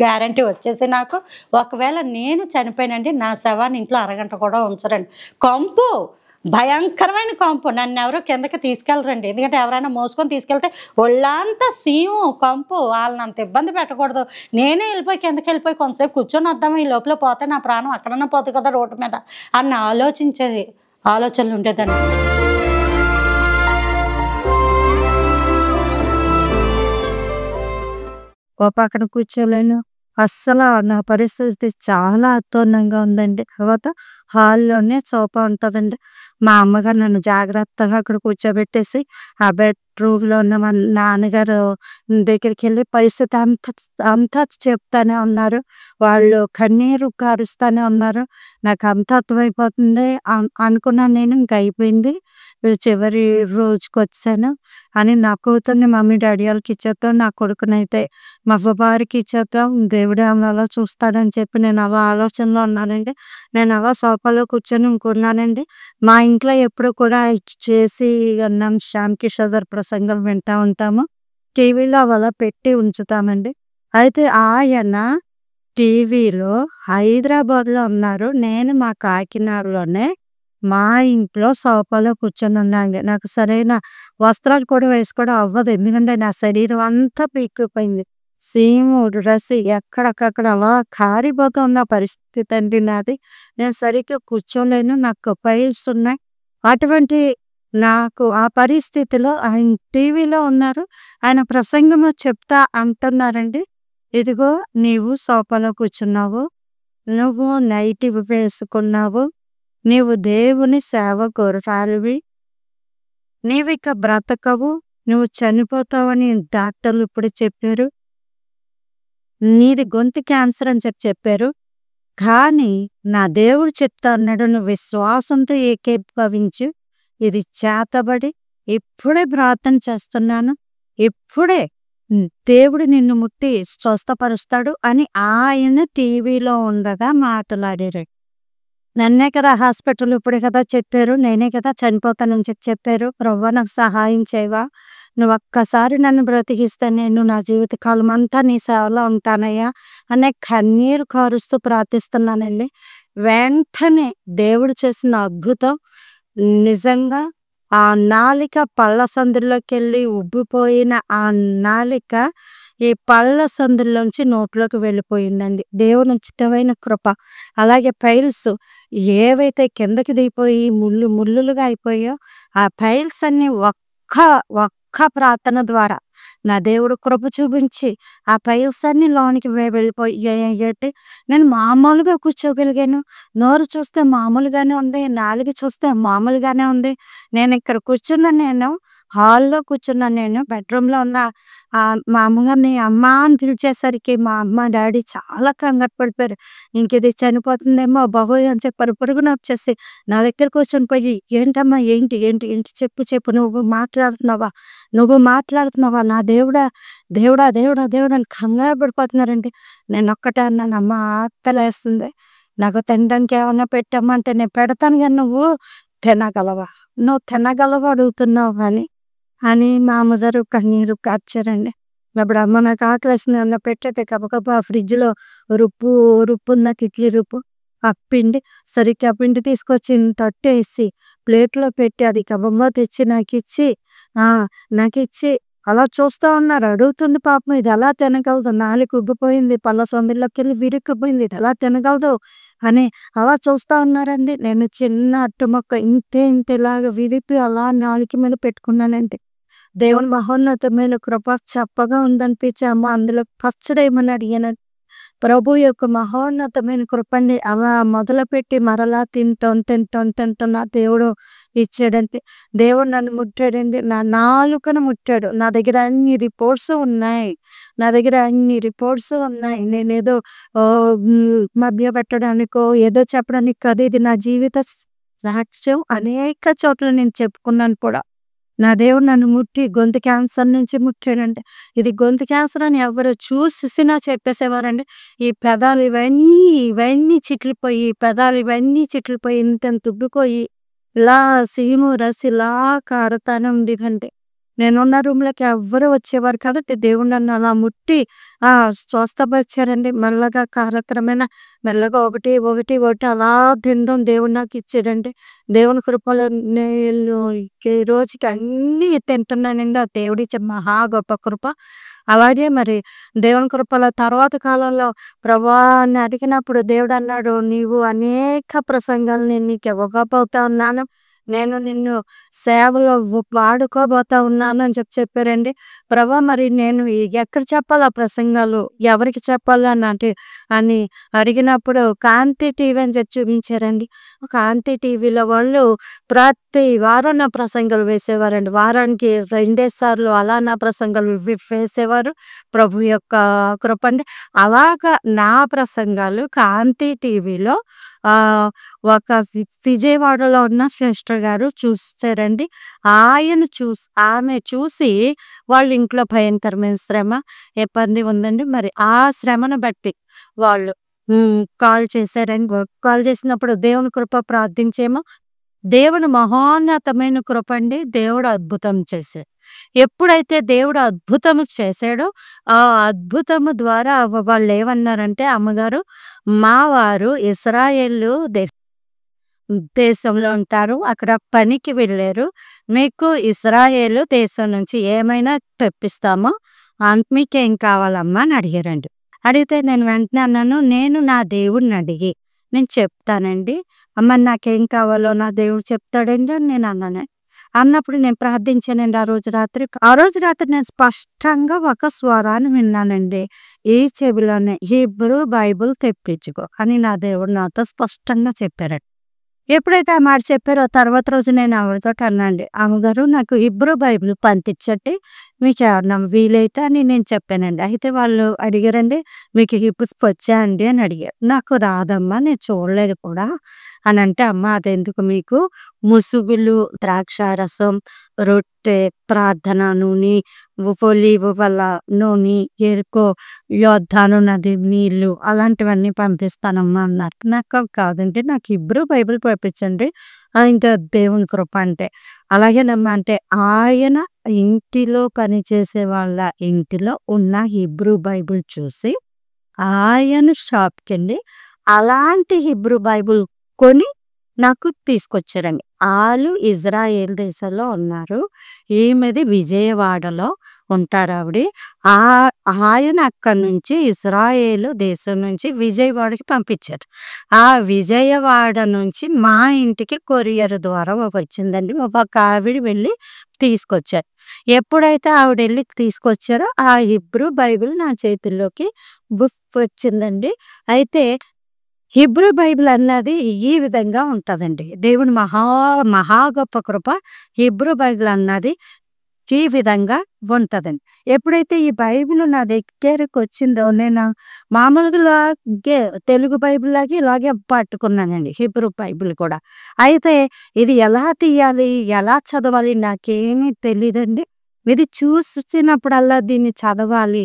గ్యారంటీ వచ్చేసి నాకు. ఒకవేళ నేను చనిపోయినండి, నా శవాన్ని ఇంట్లో అరగంట కూడా ఉంచరండి. కంపు, భయంకరమైన కంపు, నన్ను ఎవరు కిందకి తీసుకెళ్ళరండి. ఎందుకంటే ఎవరైనా మోసుకొని తీసుకెళ్తే ఒళ్ళంతా సీము, కంపు, వాళ్ళని అంత ఇబ్బంది పెట్టకూడదు. నేనే కిందకి వెళ్ళిపోయి కొంతసేపు కూర్చొని వద్దాము, ఈ లోపల పోతే నా ప్రాణం అక్కడన్నా పోతుంది కదా రోడ్డు మీద అన్న ఆలోచనలు ఉండేదాన్ని. ఓ పక్కన కూర్చోలేను. అస్సల నా పరిస్థితి చాలా అధ్వాన్నంగా ఉందండి. తర్వాత హాల్లోనే సోఫా ఉంటుందండి. మా అమ్మగారు నన్ను జాగ్రత్తగా అక్కడ కూర్చోబెట్టేసి ఆ బెడ్రూమ్లో ఉన్న మా నాన్నగారు దగ్గరికి వెళ్ళి పరిస్థితి అంతా చెప్తానే ఉన్నారు. వాళ్ళు కన్నీరు కారుస్తానే ఉన్నారు. నాకు అంతా అర్థమైపోతుంది అనుకున్నాను నేను. ఇంక అయిపోయింది, చివరి రోజుకి వచ్చాను అని నా కూతుర్ని మమ్మీ డాడీ వాళ్ళకి ఇచ్చేద్దాం, నా కొడుకునైతే మా అవ్వబారికి ఇచ్చేద్దాం, దేవుడే అలా చూస్తాడని చెప్పి నేను అలా ఆలోచనలో ఉన్నానండి. నేను అలా సోఫాలో కూర్చొని ఇంకున్నానండి. మా ఇంట్లో ఎప్పుడు కూడా చేసి అన్నం శ్యామ్ కిషోర్ గారి ప్రసంగాలు వింటూ ఉంటాము. టీవీలో అలా పెట్టి ఉంచుతామండి. అయితే ఆయన టీవీలో హైదరాబాద్లో ఉన్నారు, నేను మా కాకినాడలోనే మా ఇంట్లో సోఫాలో కూర్చొని ఉన్నానండి. నాకు సరైన వస్త్రాలు కూడా వేసుకోవడం అవ్వదు, ఎందుకంటే నా శరీరం అంతా పీక్కుపోయింది. సీము డ్రెస్ ఎక్కడికక్కడ అలా కారిపోతూ ఉన్న పరిస్థితి అండి నాది. నేను సరిగ్గా కూర్చోలేను, నాకు పైల్స్ ఉన్నాయి. అటువంటి నాకు ఆ పరిస్థితిలో ఆయన టీవీలో ఉన్నారు. ఆయన ప్రసంగము చెప్తా అంటున్నారండి, ఇదిగో నీవు సోఫాలో కూర్చున్నావు, నువ్వు నైటీ వేసుకున్నావు, నీవు దేవుని సేవకురాలివి, నీవిక బ్రతకవు, నువ్వు చనిపోతావని డాక్టర్లు ఇప్పుడు చెప్పారు, నీది గొంతు క్యాన్సర్ అని చెప్పారు. కానీ నా దేవుడు చెప్తా అన్నాడు, నువ్వు విశ్వాసంతో ఏకీభవించు, ఇది చేతబడి ఇప్పుడే ప్రార్థన చేస్తున్నాను, ఇప్పుడే దేవుడు నిన్ను ముట్టి స్వస్థపరుస్తాడు అని ఆయన టీవీలో ఉండగా మాట్లాడారు. నన్నే కదా హాస్పిటల్ ఇప్పుడే కదా చెప్పారు, నేనే కదా చనిపోతానని చెప్పారు. ప్రభువా నాకు సహాయం చేయవా, నువ్వు ఒక్కసారి నన్ను బ్రతికిస్తే నేను నా జీవితకాలం అంతా నీ సేవలో ఉంటానయ్యా అనే కన్నీరు కారుస్తూ ప్రార్థిస్తున్నానండి. వెంటనే దేవుడు చేసిన అద్భుతం, నిజంగా ఆ నాలిక పళ్ళ సందుల్లోకి వెళ్ళి ఉబ్బిపోయిన ఆ నాలిక ఈ పళ్ళ సందుల్లోంచి నోట్లోకి వెళ్ళిపోయిందండి. దేవుని ఉచితమైన కృప. అలాగే పైల్స్ ఏవైతే కిందకి దిగిపోయి ముళ్ళులుగా అయిపోయో ఆ పైల్స్ అన్ని ఒక్క ప్రార్థన ద్వారా నా దేవుడు కృప చూపించి ఆ పైల్స్ అన్ని లోనికి వెళ్ళిపోయాయి. నేను మామూలుగా కూర్చోగలిగాను. నోరు చూస్తే మామూలుగానే ఉంది, నాలుగు చూస్తే మామూలుగానే ఉంది. నేను ఇక్కడ కూర్చున్నాను, హాల్లో కూర్చున్నాను. నేను బెడ్రూమ్లో ఉన్న మా అమ్మగారిని అమ్మ అని పిలిచేసరికి మా అమ్మ డాడీ చాలా కంగారు పడిపోయారు. ఇంక ఇది చనిపోతుందేమో బాబోయ్ అని చెప్పారు. పురుగున వచ్చేసి నా దగ్గర కూర్చొని పోయి, ఏంటమ్మా ఏంటి ఏంటి ఏంటి చెప్పు, నువ్వు మాట్లాడుతున్నావా నా దేవుడా దేవుడా దేవుడా దేవుడా అని కంగారు పడిపోతున్నారండి. నేను ఒక్కటే అన్నాను, అమ్మ ఆకలేస్తుంది, నాకు తినడానికి ఏమన్నా పెట్టామంటే నేను పెడతాను కానీ నువ్వు తినగలవా అడుగుతున్నావు అని మా అమ్మగారు కన్నీరు కార్చారండి. అప్పుడు అమ్మ నాకు ఆకలేస్తుంది అన్న పెట్టేది గబగబా ఫ్రిడ్జ్లో రుప్పు ఉన్న ఇడ్లీ రుప్పు ఆ పిండి సరిగ్గా పిండి తీసుకొచ్చి తట్టేసి ప్లేట్లో పెట్టి అది గబగబా తెచ్చి నాకు ఇచ్చి అలా చూస్తూ ఉన్నారు. అడుగుతుంది పాపం, ఇది ఎలా తినగలదు, నాలుగు ఉబ్బిపోయింది, పళ్ళ సొమ్మిలోకి వెళ్ళి విరుక్కుపోయింది, ఇది ఎలా తినగలదు అని అలా చూస్తూ ఉన్నారండి. నేను చిన్న అట్టు మొక్క ఇంతేలాగా విరిపి అలా నాలుక మీద పెట్టుకున్నానండి. దేవుని మహోన్నతమైన కృప చప్పగా ఉందనిపించి, అమ్మ అందులో పచ్చడి ఏమని అడిగాను. ప్రభు యొక్క మహోన్నతమైన కృపండి. అలా మొదలుపెట్టి మరలా తింటూ నా దేవుడు ఇచ్చాడంటే, దేవుడు నన్ను ముట్టాడండి. నా నాలుకను ముట్టాడు. నా దగ్గర అన్ని రిపోర్ట్స్ ఉన్నాయి. నేనేదో మభ్యపెట్టడానికో, ఏదో చెప్పడానికి కాదు. ఇది నా జీవిత సాక్ష్యం. అనేక చోట్ల నేను చెప్పుకున్నాను కూడా. నా దేవుడు నన్ను ముట్టి గొంతు క్యాన్సర్ నుంచి ముట్టాడంటే, ఇది గొంతు క్యాన్సర్ అని ఎవరు చూసినా చెప్పేసేవారండి. ఈ పెదాలు ఇవన్నీ చిట్లిపోయి ఇంతెంత ఉబ్బిపోయి ఇలా సీము రసి ఇలా కారుతానే ఉండేదండి. నేనున్న రూమ్‌లోకి ఎవ్వరు వచ్చేవారు కాదు. దేవుడు నన్ను అలా ముట్టి స్వస్థపరిచారండి. కాలక్రమేణా మెల్లగా ఒకటి అలా తినడం దేవుడు నాకు ఇచ్చాడండి. దేవుని కృపలో నేను ఈ రోజుకి అన్నీ తింటున్నానండి. ఆ దేవుడిచ్చే మహా గొప్ప కృప. అలాగే మరి దేవుని కృపలో తర్వాత కాలంలో ప్రభువా అని అడిగినప్పుడు దేవుడు అన్నాడు, నీవు అనేక ప్రసంగాలు నేను నీకు ఇవ్వకపోతా ఉన్నాను. నేను నిన్ను సేవలో వాడుకోబోతా ఉన్నాను అని చెప్పారండి. ప్రభా మరి నేను ఎక్కడ చెప్పాలి ఆ ప్రసంగాలు? ఎవరికి చెప్పాలి అని అడిగినప్పుడు కాంతి టీవీ అని చూపించారండి. కాంతి టీవీలో వాళ్ళు ప్రతి వారం నా ప్రసంగాలు వేసేవారండి. వారానికి 2 సార్లు అలా నా ప్రసంగాలు వేసేవారు. ప్రభు యొక్క కృప అండి. అలాగా నా ప్రసంగాలు కాంతి టీవీలో ఒక విజయవాడలో ఉన్న సిస్టర్ గారు చూసారండి. ఆమె చూసి వాళ్ళ ఇంట్లో భయంకరమైన శ్రమ, ఇబ్బంది ఉందండి. మరి ఆ శ్రమను బట్టి వాళ్ళు కాల్ చేశారండి. కాల్ చేసినప్పుడు దేవుని కృప ప్రార్థించేమో దేవుని మహోన్నతమైన కృప అండి. దేవుడు అద్భుతం చేశాడు. ఎప్పుడైతే దేవుడు అద్భుతం చేశాడో ఆ అద్భుతము ద్వారా వాళ్ళు ఏమన్నారంటే, అమ్మగారు మా వారు ఇశ్రాయేలు దేశంలో ఉంటారు. అక్కడ పనికి వెళ్ళారు. మీకు ఇశ్రాయేలు దేశం నుంచి ఏమైనా తెప్పిస్తామో మీకేం కావాలమ్మా అని అడిగారండి. అడిగితే నేను వెంటనే అన్నాను, నేను నా దేవుడిని అడిగి నేను చెప్తానండి. అమ్మ నాకేం కావాలో నా దేవుడు చెప్తాడండి అని నేను అన్నాను. అన్నప్పుడు నేను ప్రార్థించానండి ఆ రోజు రాత్రి నేను స్పష్టంగా ఒక స్వరాన్ని విన్నానండి. ఈ చెవిలోనే హీబ్రూ బైబుల్ తెప్పించుకో అని నా దేవుడు నాతో స్పష్టంగా చెప్పారండి. ఎప్పుడైతే ఆ మాట చెప్పారో తర్వాత రోజు నేను ఆవిడతోటి అన్నానండి, అమ్మగారు నాకు హీబ్రూ బైబుల్ పంపించండి, మీకు ఏమన్నా వీలైతే అని నేను చెప్పానండి. అయితే వాళ్ళు అడిగారండి, మీకు హీబ్రూ వచ్చా అండి అని అడిగారు. నాకు రాదమ్మా, నేను చూడలేదు కూడా అని అంటే, అమ్మ అదెందుకు మీకు, ముసుగులు, ద్రాక్షారసం, రొట్టె, ప్రార్థన నూనె, ఒలీవ వల్ల నూనె, ఎరుకో, యోద్ధాను నది నీళ్ళు అలాంటివన్నీ పంపిస్తానమ్మా అన్నారు. నాకు అవి కాదండి, నాకు హీబ్రూ బైబిల్ పంపించండి, ఇంకా దేవుని కృప అంటే. అలాగేనమ్మా అంటే ఆయన ఇంటిలో పనిచేసే వాళ్ళ ఇంటిలో ఉన్న హీబ్రూ బైబిల్ చూసి ఆయన షాప్‌కెళ్ళి అలాంటి హీబ్రూ బైబిల్ కొని నాకు తీసుకొచ్చారండి. ఆళ్ళు ఇజ్రాయేల్ దేశంలో ఉన్నారు. ఈమెది విజయవాడలో ఉంటారావిడ. ఆయన అక్కడి నుంచి ఇజ్రాయేలు దేశం నుంచి విజయవాడకి పంపించారు. ఆ విజయవాడ నుంచి మా ఇంటికి కొరియర్ ద్వారా వచ్చిందండి. ఒక ఆవిడ వెళ్ళి తీసుకొచ్చారు. ఎప్పుడైతే ఆవిడెళ్ళి తీసుకొచ్చారో ఆ హీబ్రూ బైబిల్ నా చేతుల్లోకి వచ్చిందండి. అయితే హీబ్రూ బైబిల్ అన్నది ఈ విధంగా ఉంటదండి. దేవుని మహా గొప్ప కృప. హీబ్రూ బైబిల్ అన్నది ఈ విధంగా ఉంటదండి. ఎప్పుడైతే ఈ బైబిల్ నా దగ్గరకు వచ్చిందో నేను మామూలుగాలాగే తెలుగు బైబిల్ లాగే ఇలాగే పట్టుకున్నానండి హీబ్రూ బైబిల్ కూడా. అయితే ఇది ఎలా తీయాలి, ఎలా చదవాలి నాకేమీ తెలీదండి. ఇది చూసినప్పుడల్లా దీన్ని చదవాలి,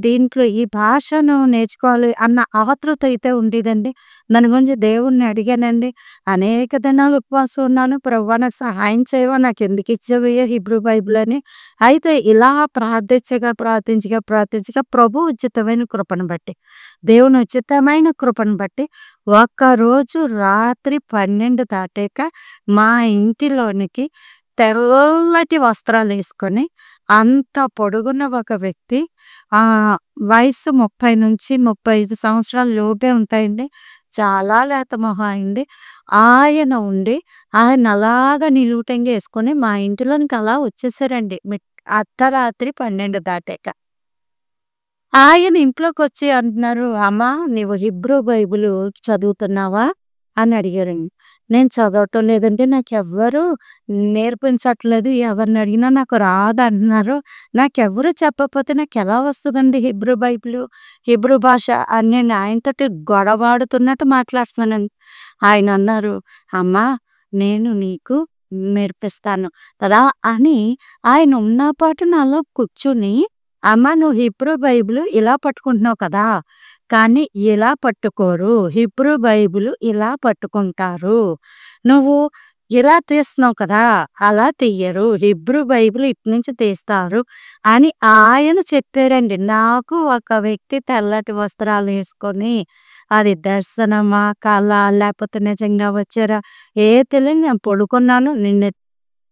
దీంట్లో ఈ భాషను నేర్చుకోవాలి అన్న ఆతృత అయితే ఉండేదండి. దాని గురించి దేవుణ్ణి అడిగానండి. అనేక దినాలు ఉపవాసం ఉన్నాను. ప్రభువా నాకు సహాయం చేయవా, నాకు ఎందుకు ఇచ్చేవయ్యా హీబ్రూ బైబిల్ అని. అయితే ఇలా ప్రార్థించగా ప్రభు ఉచితమైన కృపను బట్టి, దేవుని ఉచితమైన కృపను బట్టి ఒక్కరోజు రాత్రి 12 దాటాక మా ఇంటిలోనికి తెల్లటి వస్త్రాలు వేసుకొని అంత పొడుగున్న ఒక వ్యక్తి, వయసు 30 నుంచి 35 సంవత్సరాల లోపే ఉంటాయండి. చాలా లేత మొహం అయింది. ఆయన ఉండి ఆయన అలాగా నిలువుటంగా వేసుకొని మా ఇంటిలోనికి అలా వచ్చేసారండి అర్ధరాత్రి 12 దాటాక. ఆయన ఇంట్లోకొచ్చి అంటున్నారు, "అమ్మా నీవు హీబ్రూ బైబిలు చదువుతున్నావా?" అని అడిగారండి. నేను చదవటం లేదండి. నాకెవ్వరు నేర్పించట్లేదు. ఎవరిని అడిగినా నాకు రాదంటున్నారు. నాకెవ్వరు చెప్పకపోతే నాకెలా వస్తదండి హీబ్రూ బైబిలు, హీబ్రూ భాష అని నేను ఆయనతోటి గొడవాడుతున్నట్టు మాట్లాడుతున్నానండి. ఆయనన్నారు, "అమ్మా నేను నీకు నేర్పిస్తాను కదా!" అని ఆయన ఉన్న పాటు నాలో కూర్చొని, "అమ్మ నువ్వు హీబ్రూ బైబిలు ఇలా పట్టుకుంటున్నావు కదా! కానీ ఇలా పట్టుకోరు. హీబ్రూ బైబిలు ఇలా పట్టుకుంటారు. నువ్వు ఇలా తీస్తున్నావు కదా! అలా తీయరు. హీబ్రూ బైబిల్ ఇటు నుంచి తీస్తారు" అని ఆయన చెప్పారండి. నాకు ఒక వ్యక్తి తెల్లటి వస్త్రాలేసుకొని, అది దర్శనమా? కలా? లేపోతే నిజంగా వచ్చారా? తెలియదు. నేను పడుకున్నాను.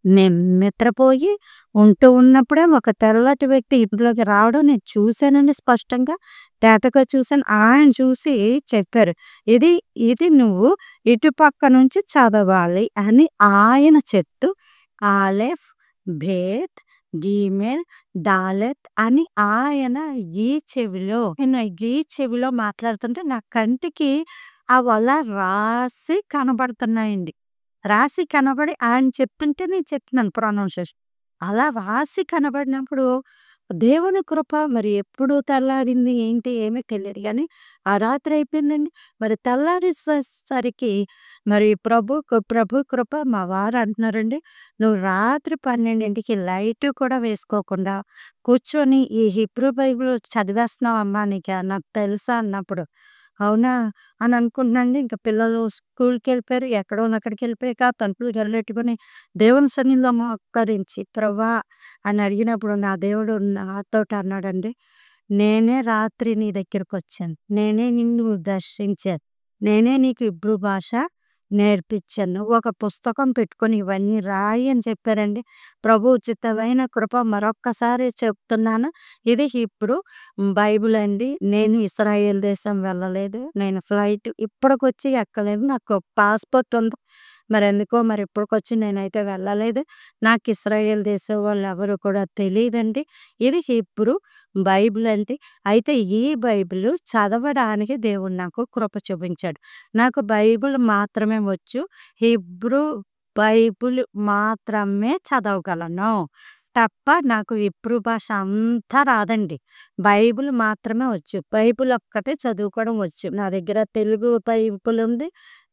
నేను నిద్రపోయి ఉంటూ ఉన్నప్పుడే ఒక తెల్లటి వ్యక్తి ఇంట్లోకి రావడం నేను చూశానండి స్పష్టంగా. తేటగా చూశాను. ఆయన చూసి చెప్పారు, "ఇది ఇది నువ్వు ఇటుపక్క నుంచి చదవాలి" అని ఆయన చెప్తూ ఆలెఫ్, బేత్, గీమెల్, దాలెత్ అని ఆయన ఈ చెవిలో నేను ఈ చెవిలో మాట్లాడుతుంటే నా కంటికి అవలా రాసి కనబడుతున్నాయండి. రాసి కనబడి ఆయన చెప్తుంటే నేను చెప్తున్నాను ప్రొనౌన్సియేషన్. అలా రాసి కనబడినప్పుడు దేవుని కృప మరి ఎప్పుడు తెల్లారింది ఏంటి ఏమీ తెలీదు గానీ, ఆ రాత్రి అయిపోయిందండి. మరి తెల్లారేసరికి మరి ప్రభు కృప మా వారు అంటున్నారండి, "నువ్వు రాత్రి 12కి లైట్ కూడా వేసుకోకుండా కూర్చొని ఈ హీబ్రూ బైబిల్ చదివేస్తున్నావమ్మా నాకు తెలుసా" అన్నప్పుడు, అవునా అని అనుకుంటున్నానండి. ఇంక పిల్లలు స్కూల్‌కెళ్ళిపోయారు. ఎక్కడికెళ్ళిపోయాక తలుపులు గడియెట్టుకొని దేవుని సన్నిధిలో మోకరించి "ప్రభా" అని అడిగినప్పుడు నా దేవుడు నాతోటి అన్నాడండి, "నేనే రాత్రి నీ దగ్గరకొచ్చాను. నేనే నిన్ను దర్శించాను. నేనే నీకు హీబ్రూ భాష నేర్పించాను. ఒక పుస్తకం పెట్టుకొని ఇవన్నీ రాయి" అని చెప్పారండి. ప్రభు ఉచితమైన కృప మరొక్కసారి చెప్తున్నాను. ఇది హీబ్రూ బైబిల్ అండి. నేను ఇస్రాయేల్ దేశం వెళ్ళలేదు. నేను ఫ్లైట్ ఇప్పటికొచ్చి ఎక్కలేదు. నాకు పాస్‌పోర్ట్ ఉంది. మరెందుకో మరి ఇప్పటికొచ్చి నేనైతే వెళ్ళలేదు. నాకు ఇస్రాయేల్ దేశం వాళ్ళెవరు కూడా తెలీదండి. ఇది హీబ్రూ బైబిల్ అండి. అయితే ఈ బైబిలు చదవడానికి దేవుడు నాకు కృప చూపించాడు. నాకు బైబిల్ మాత్రమే వచ్చు. హీబ్రూ బైబిల్ మాత్రమే చదవగలను. తప్ప నాకు హీబ్రూ భాష అంతా రాదండి. బైబిల్ మాత్రమే వచ్చు. బైబిల్ ఒక్కటే చదువుకోవడం వచ్చు. నా దగ్గర తెలుగు బైబిల్ ఉంది.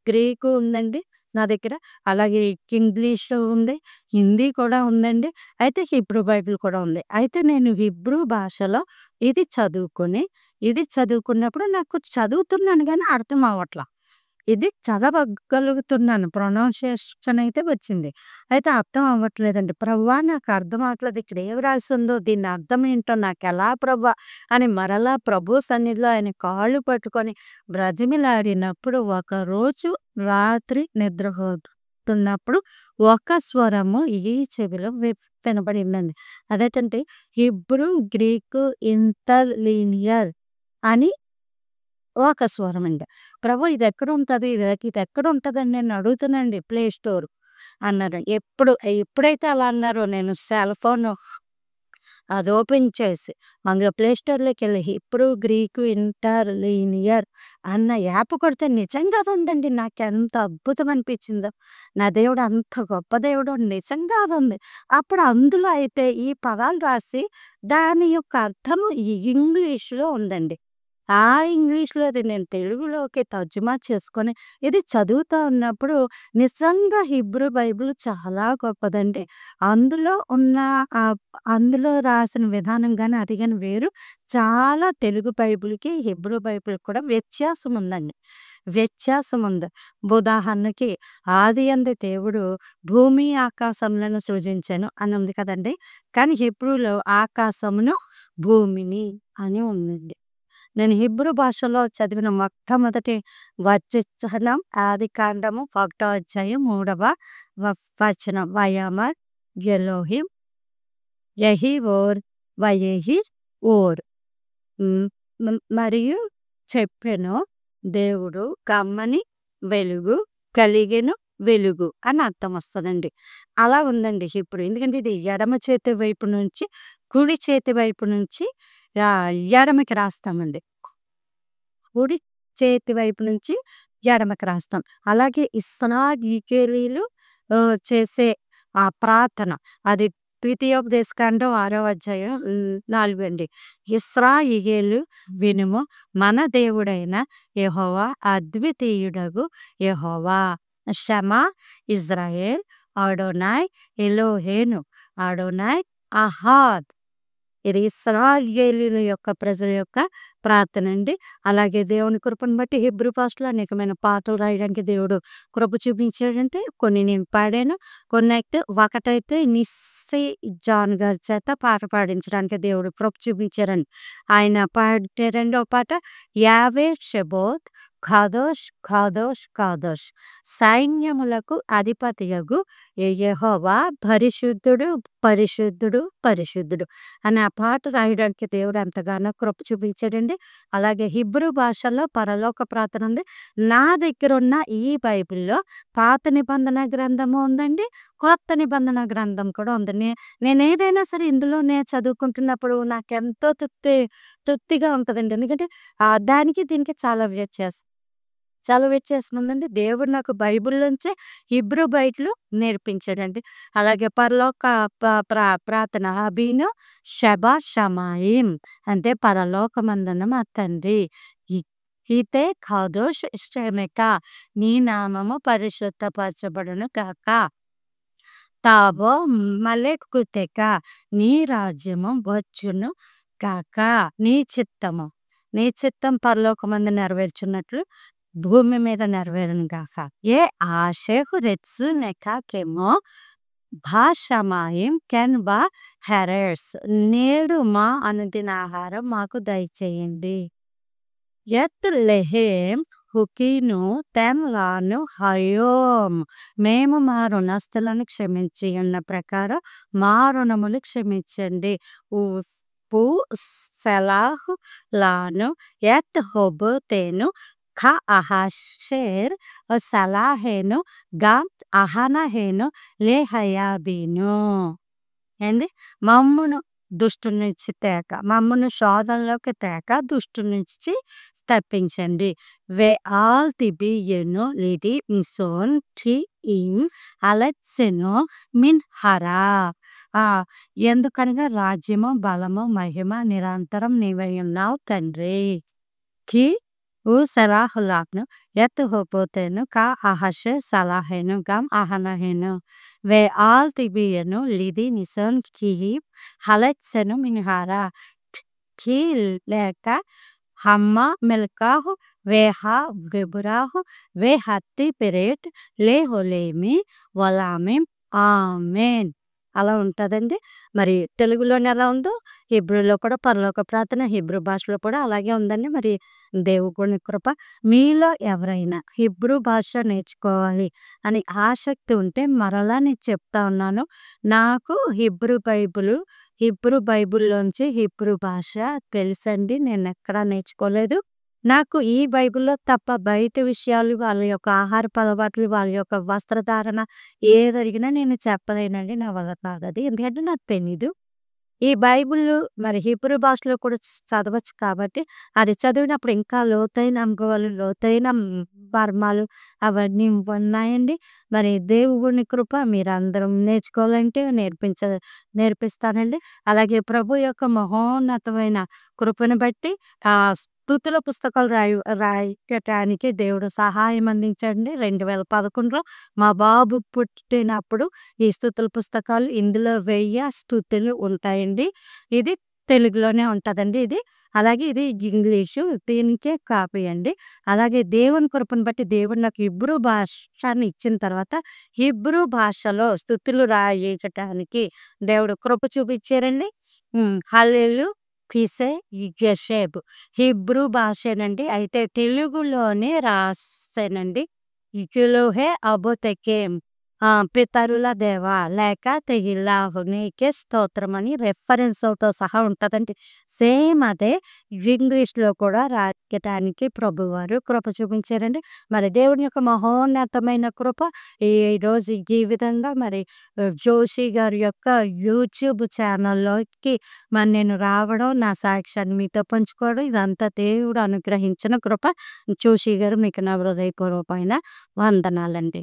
గ్రీకు ఉందండి నా దగ్గర. అలాగే ఇంగ్లీషు ఉంది. హిందీ కూడా ఉందండి. అయితే హీబ్రూ బైబిల్ కూడా ఉంది. అయితే నేను హీబ్రూ భాషలో ఇది చదువుకున్నప్పుడు నాకు చదువుతున్నాను గానీ అర్థం అవ్వట్ల. ఇది చదవగలుగుతున్నాను. ప్రొనౌన్సియేషన్ అయితే వచ్చింది. అయితే అర్థం అవ్వట్లేదండి. "ప్రభువా నాకు అర్థం అవ్వట్లేదు. ఇక్కడ ఏం రాసుందో దీని అర్థం ఏంటో నాకెలా ప్రభువా" అని మరలా ప్రభు సన్నిధిలో ఆయన కాళ్ళు పట్టుకొని బ్రతిమిలాడినప్పుడు ఒకరోజు రాత్రి నిద్రపోతున్నప్పుడు ఒక స్వరము ఈ చెవిలో వినబడిందండి. అదేంటంటే హీబ్రూ, గ్రీకు ఇంటర్‌లీనియర్ అని ఒక స్వరమండి. "ప్రభు ఇదెక్కడుంటది? ఇదెక్కడుంటదని" నేను అడుగుతానండి. ప్లే స్టోర్ అన్నారు. ఎప్పుడైతే అలా అన్నారో నేను సెల్ ఫోను అది ఓపెన్ చేసి అందులో ప్లే స్టోర్‌లోకెళ్ళి హీబ్రూ, గ్రీకు ఇంటర్‌లీనియర్ అన్న యాప్ కొడితే నిజంగా అది ఉందండి. నాకెంత అద్భుతం అనిపించిందో. నా దేవుడు అంత గొప్ప దేవుడో నిజంగా అదుంది. అప్పుడు అందులో అయితే ఈ పదాలు రాసి దాని యొక్క అర్థము ఇంగ్లీష్‌లో ఉందండి. ఆ ఇంగ్లీష్‌లో అది నేను తెలుగులోకి తర్జుమా చేసుకొని ఇది చదువుతా ఉన్నప్పుడు నిజంగా హీబ్రూ బైబిల్ చాలా గొప్పదండి. అందులో ఉన్న ఆహ్, అందులో రాసిన విధానం గాని, అది గాని వేరు. చాలా తెలుగు బైబిల్‌కి, హీబ్రూ బైబిల్‌కి కూడా వ్యత్యాసం ఉందండి. వ్యత్యాసం ఉంది. ఉదాహరణకి ఆదియందు దేవుడు భూమి ఆకాశములను సృజించెను అని ఉంది కదండీ! కానీ హీబ్రూలో ఆకాశమును, భూమిని అని ఉందండి. నేను హీబ్రూ భాషలో చదివిన మొట్టమొదటి వచనం ఆదికాండము 1 అధ్యాయం 3వ వచనం. వయామర్ ఎలోహిం యెహీ ఓర్ వయెహి ఓర్. మరియు చెప్పెను దేవుడు కమ్మని వెలుగు కలిగెను వెలుగు అని అర్థం వస్తదండి. అలా ఉందండి హీబ్రూ. ఎందుకంటే ఇది ఎడమ చేతి వైపు నుంచి, కుడి చేతి వైపు నుంచి ఎడమకి రాస్తామండి. కుడి చేతి వైపు నుంచి ఎడమకి రాస్తాం. అలాగే ఇస్రాయేలీలు చేసే ఆ ప్రార్థన అది ద్వితీయోపదేశకాండం 6వ అధ్యాయం 4 అండి. ఇశ్రాయేలు వినుము, మన దేవుడైన యెహోవా అద్వితీయుడగు యెహోవా. షమా ఇజ్రాయేల్ అడోనాయ్ ఎలోహేను అడోనాయ్ అహాద్. ఇది ఇశ్రాయేలీయుల యొక్క ప్రజల యొక్క ప్రార్థన అండి. అలాగే దేవుని కృపను బట్టి హీబ్రూ భాషలో అనేకమైన పాటలు రాయడానికి దేవుడు కృప చూపించాడంటే కొన్ని నేను పాడాను. ఒకటైతే నిస్సీ జాన్ గారి చేత పాట పాడించడానికి దేవుడు కృప చూపించారండి. ఆయన పాడే రెండో పాట యావే షెబోత్ ఖాదోష్ ఖాదోష్ ఖాదోష్. సైన్యములకు అధిపతియగు యెహోవా పరిశుద్ధుడు పరిశుద్ధుడు పరిశుద్ధుడు అని ఆ పాట రాయడానికి దేవుడు ఎంతగానో కృప చూపించాడండి. అలాగే హిబ్రూ భాషలో పరలోక ప్రార్థన ఉంది. నా దగ్గర ఉన్న ఈ బైబిల్లో పాత నిబంధన గ్రంథము ఉందండి, క్రొత్త నిబంధన గ్రంథం కూడా ఉంది. నేను ఏదైనా సరే ఇందులోనే చదువుకుంటున్నప్పుడు నాకెంతో తృప్తిగా ఉంటుందండి. ఎందుకంటే దానికి దీనికి చాలా వ్యత్యాసం ఉందండి. దేవుడు నాకు బైబిల్లోంచే హిబ్రూ బైబిల్ నేర్పించాడండి. అలాగే పరలోక ప్రార్థన అబీను షబా షమాయిం అంటే పరలోకమందున మా తండ్రి ఈతే ఖాదోష్ ఇష్టమేక, నీ నామము పరిశుద్ధపరచబడును గాక. తాబో మలెకుతెక, నీ రాజ్యము వచ్చును గాక. నీ చిత్తం పరలోకమందు నెరవేర్చున్నట్లు భూమి మీద నెరవేరును గాక. ఏ ఆషేహు రెత్సు నెకాకెమో భాషమాయిం కెన్ బా హెరెర్స్. నేడు మా అనుదిన ఆహారం మాకు దయచేయండి. ఎత్ లెహేం హుకీను తెన్ లాను హయోం. మేము మా రుణస్థులను క్షమించి ఉన్న ప్రకారం మా రుణములు క్షమించండి. పు సెలాహు లాను ఎత్ హొబోతేను ఖ అహాషేర్ సలాహేను గామ్ అహనహేను లేహయాబీను. ఏంది మమ్మను శోధనలోకి తేక దుష్టు నుంచి తప్పించండి. వే ఆల్ తిబియను లిది మిసోన్ ఠి ఇం అలెత్సెను మిన్ హరా. ఎందుకనగా రాజ్యము బలము మహిమ నిరంతరం నీవై ఉన్నావు తండ్రి. కి ఉ సలాహులాను ఎత్ హోపోతేను కా అహషే సలాహేను గమ్ అహనహేను. వే ఆల్ తిబియను లిది నిసోన్ కి హలెత్సెను మిన్హారా. కి లేక హమ్మ మెల్కాహు వేహా గెబురాహు వే హత్తి పెరేట్ లే హొలేమి వలామిం ఆమెన్. అలా ఉంటుందండి. మరి తెలుగులోనే ఎలా ఉందో హిబ్రూలో కూడా పరలోక ప్రార్థన హిబ్రూ భాషలో కూడా అలాగే ఉందండి. మరి దేవుని కృప. మీలో ఎవరైనా హిబ్రూ భాష నేర్చుకోవాలి అని ఆసక్తి ఉంటే మరలా నేను చెప్తా ఉన్నాను. నాకు హిబ్రూ బైబిల్లోంచి హిబ్రూ భాష తెలుసండి. నేను ఎక్కడా నేర్చుకోలేదు. నాకు ఈ బైబిల్లో తప్ప బయట విషయాలు వాళ్ళ యొక్క ఆహారపు అలవాట్లు వాళ్ళ యొక్క వస్త్రధారణ ఏది అడిగినా నేను చెప్పలేనండి. నా వల్ల కాదది. ఎందుకంటే నాకు తెలీదు. ఈ బైబిల్ మరి హిబ్రూ భాషలో కూడా చదవచ్చు కాబట్టి అది చదివినప్పుడు ఇంకా లోతైన అనుభవాలు లోతైన మర్మాలు అవన్నీ ఉన్నాయండి. మరి దేవుని కృప మీరందరూ నేర్చుకోవాలంటే నేర్పిస్తానండి. అలాగే ప్రభు యొక్క మహోన్నతమైన కృపను బట్టి ఆ స్తుతుల పుస్తకాలు రాయటానికి దేవుడు సహాయం అందించండి. 2011లో మా బాబు పుట్టినప్పుడు ఈ స్తుతుల పుస్తకాలు ఇందులో 1000 స్తుతులు ఉంటాయండి. ఇది తెలుగులోనే ఉంటుందండి. అలాగే ఇది ఇంగ్లీషు, దీనికే కాపీ అండి. అలాగే దేవుని కృపను బట్టి దేవుడు నాకు హిబ్రూ భాషని ఇచ్చిన తర్వాత హిబ్రూ భాషలో స్తుతులు రాయటానికి దేవుడు కృప చూపించారండి. హల్లెలూయా తీసే యెషేబు హిబ్రూ భాషేనండి. అయితే తెలుగులోనే రాసానండి. ఇకులోహే అబోతెకేం పితరుల దేవ లేక తెగిల్లాహు నీకే స్తోత్రం అని రెఫరెన్స్‌తో సహా ఉంటదండి. సేమ్ అదే ఇంగ్లీష్‌లో కూడా రాయటానికి ప్రభువారు కృప చూపించారండి. మరి దేవుని యొక్క మహోన్నతమైన కృప ఈరోజు ఈ విధంగా మరి జోషి గారి యొక్క యూట్యూబ్ ఛానల్‌లోకి మరి నేను రావడం, నా సాక్ష్యాన్ని మీతో పంచుకోవడం ఇదంతా దేవుడు అనుగ్రహించిన కృప. జోషి గారు మీకు నా హృదయపూర్వకమైన వందనాలండి.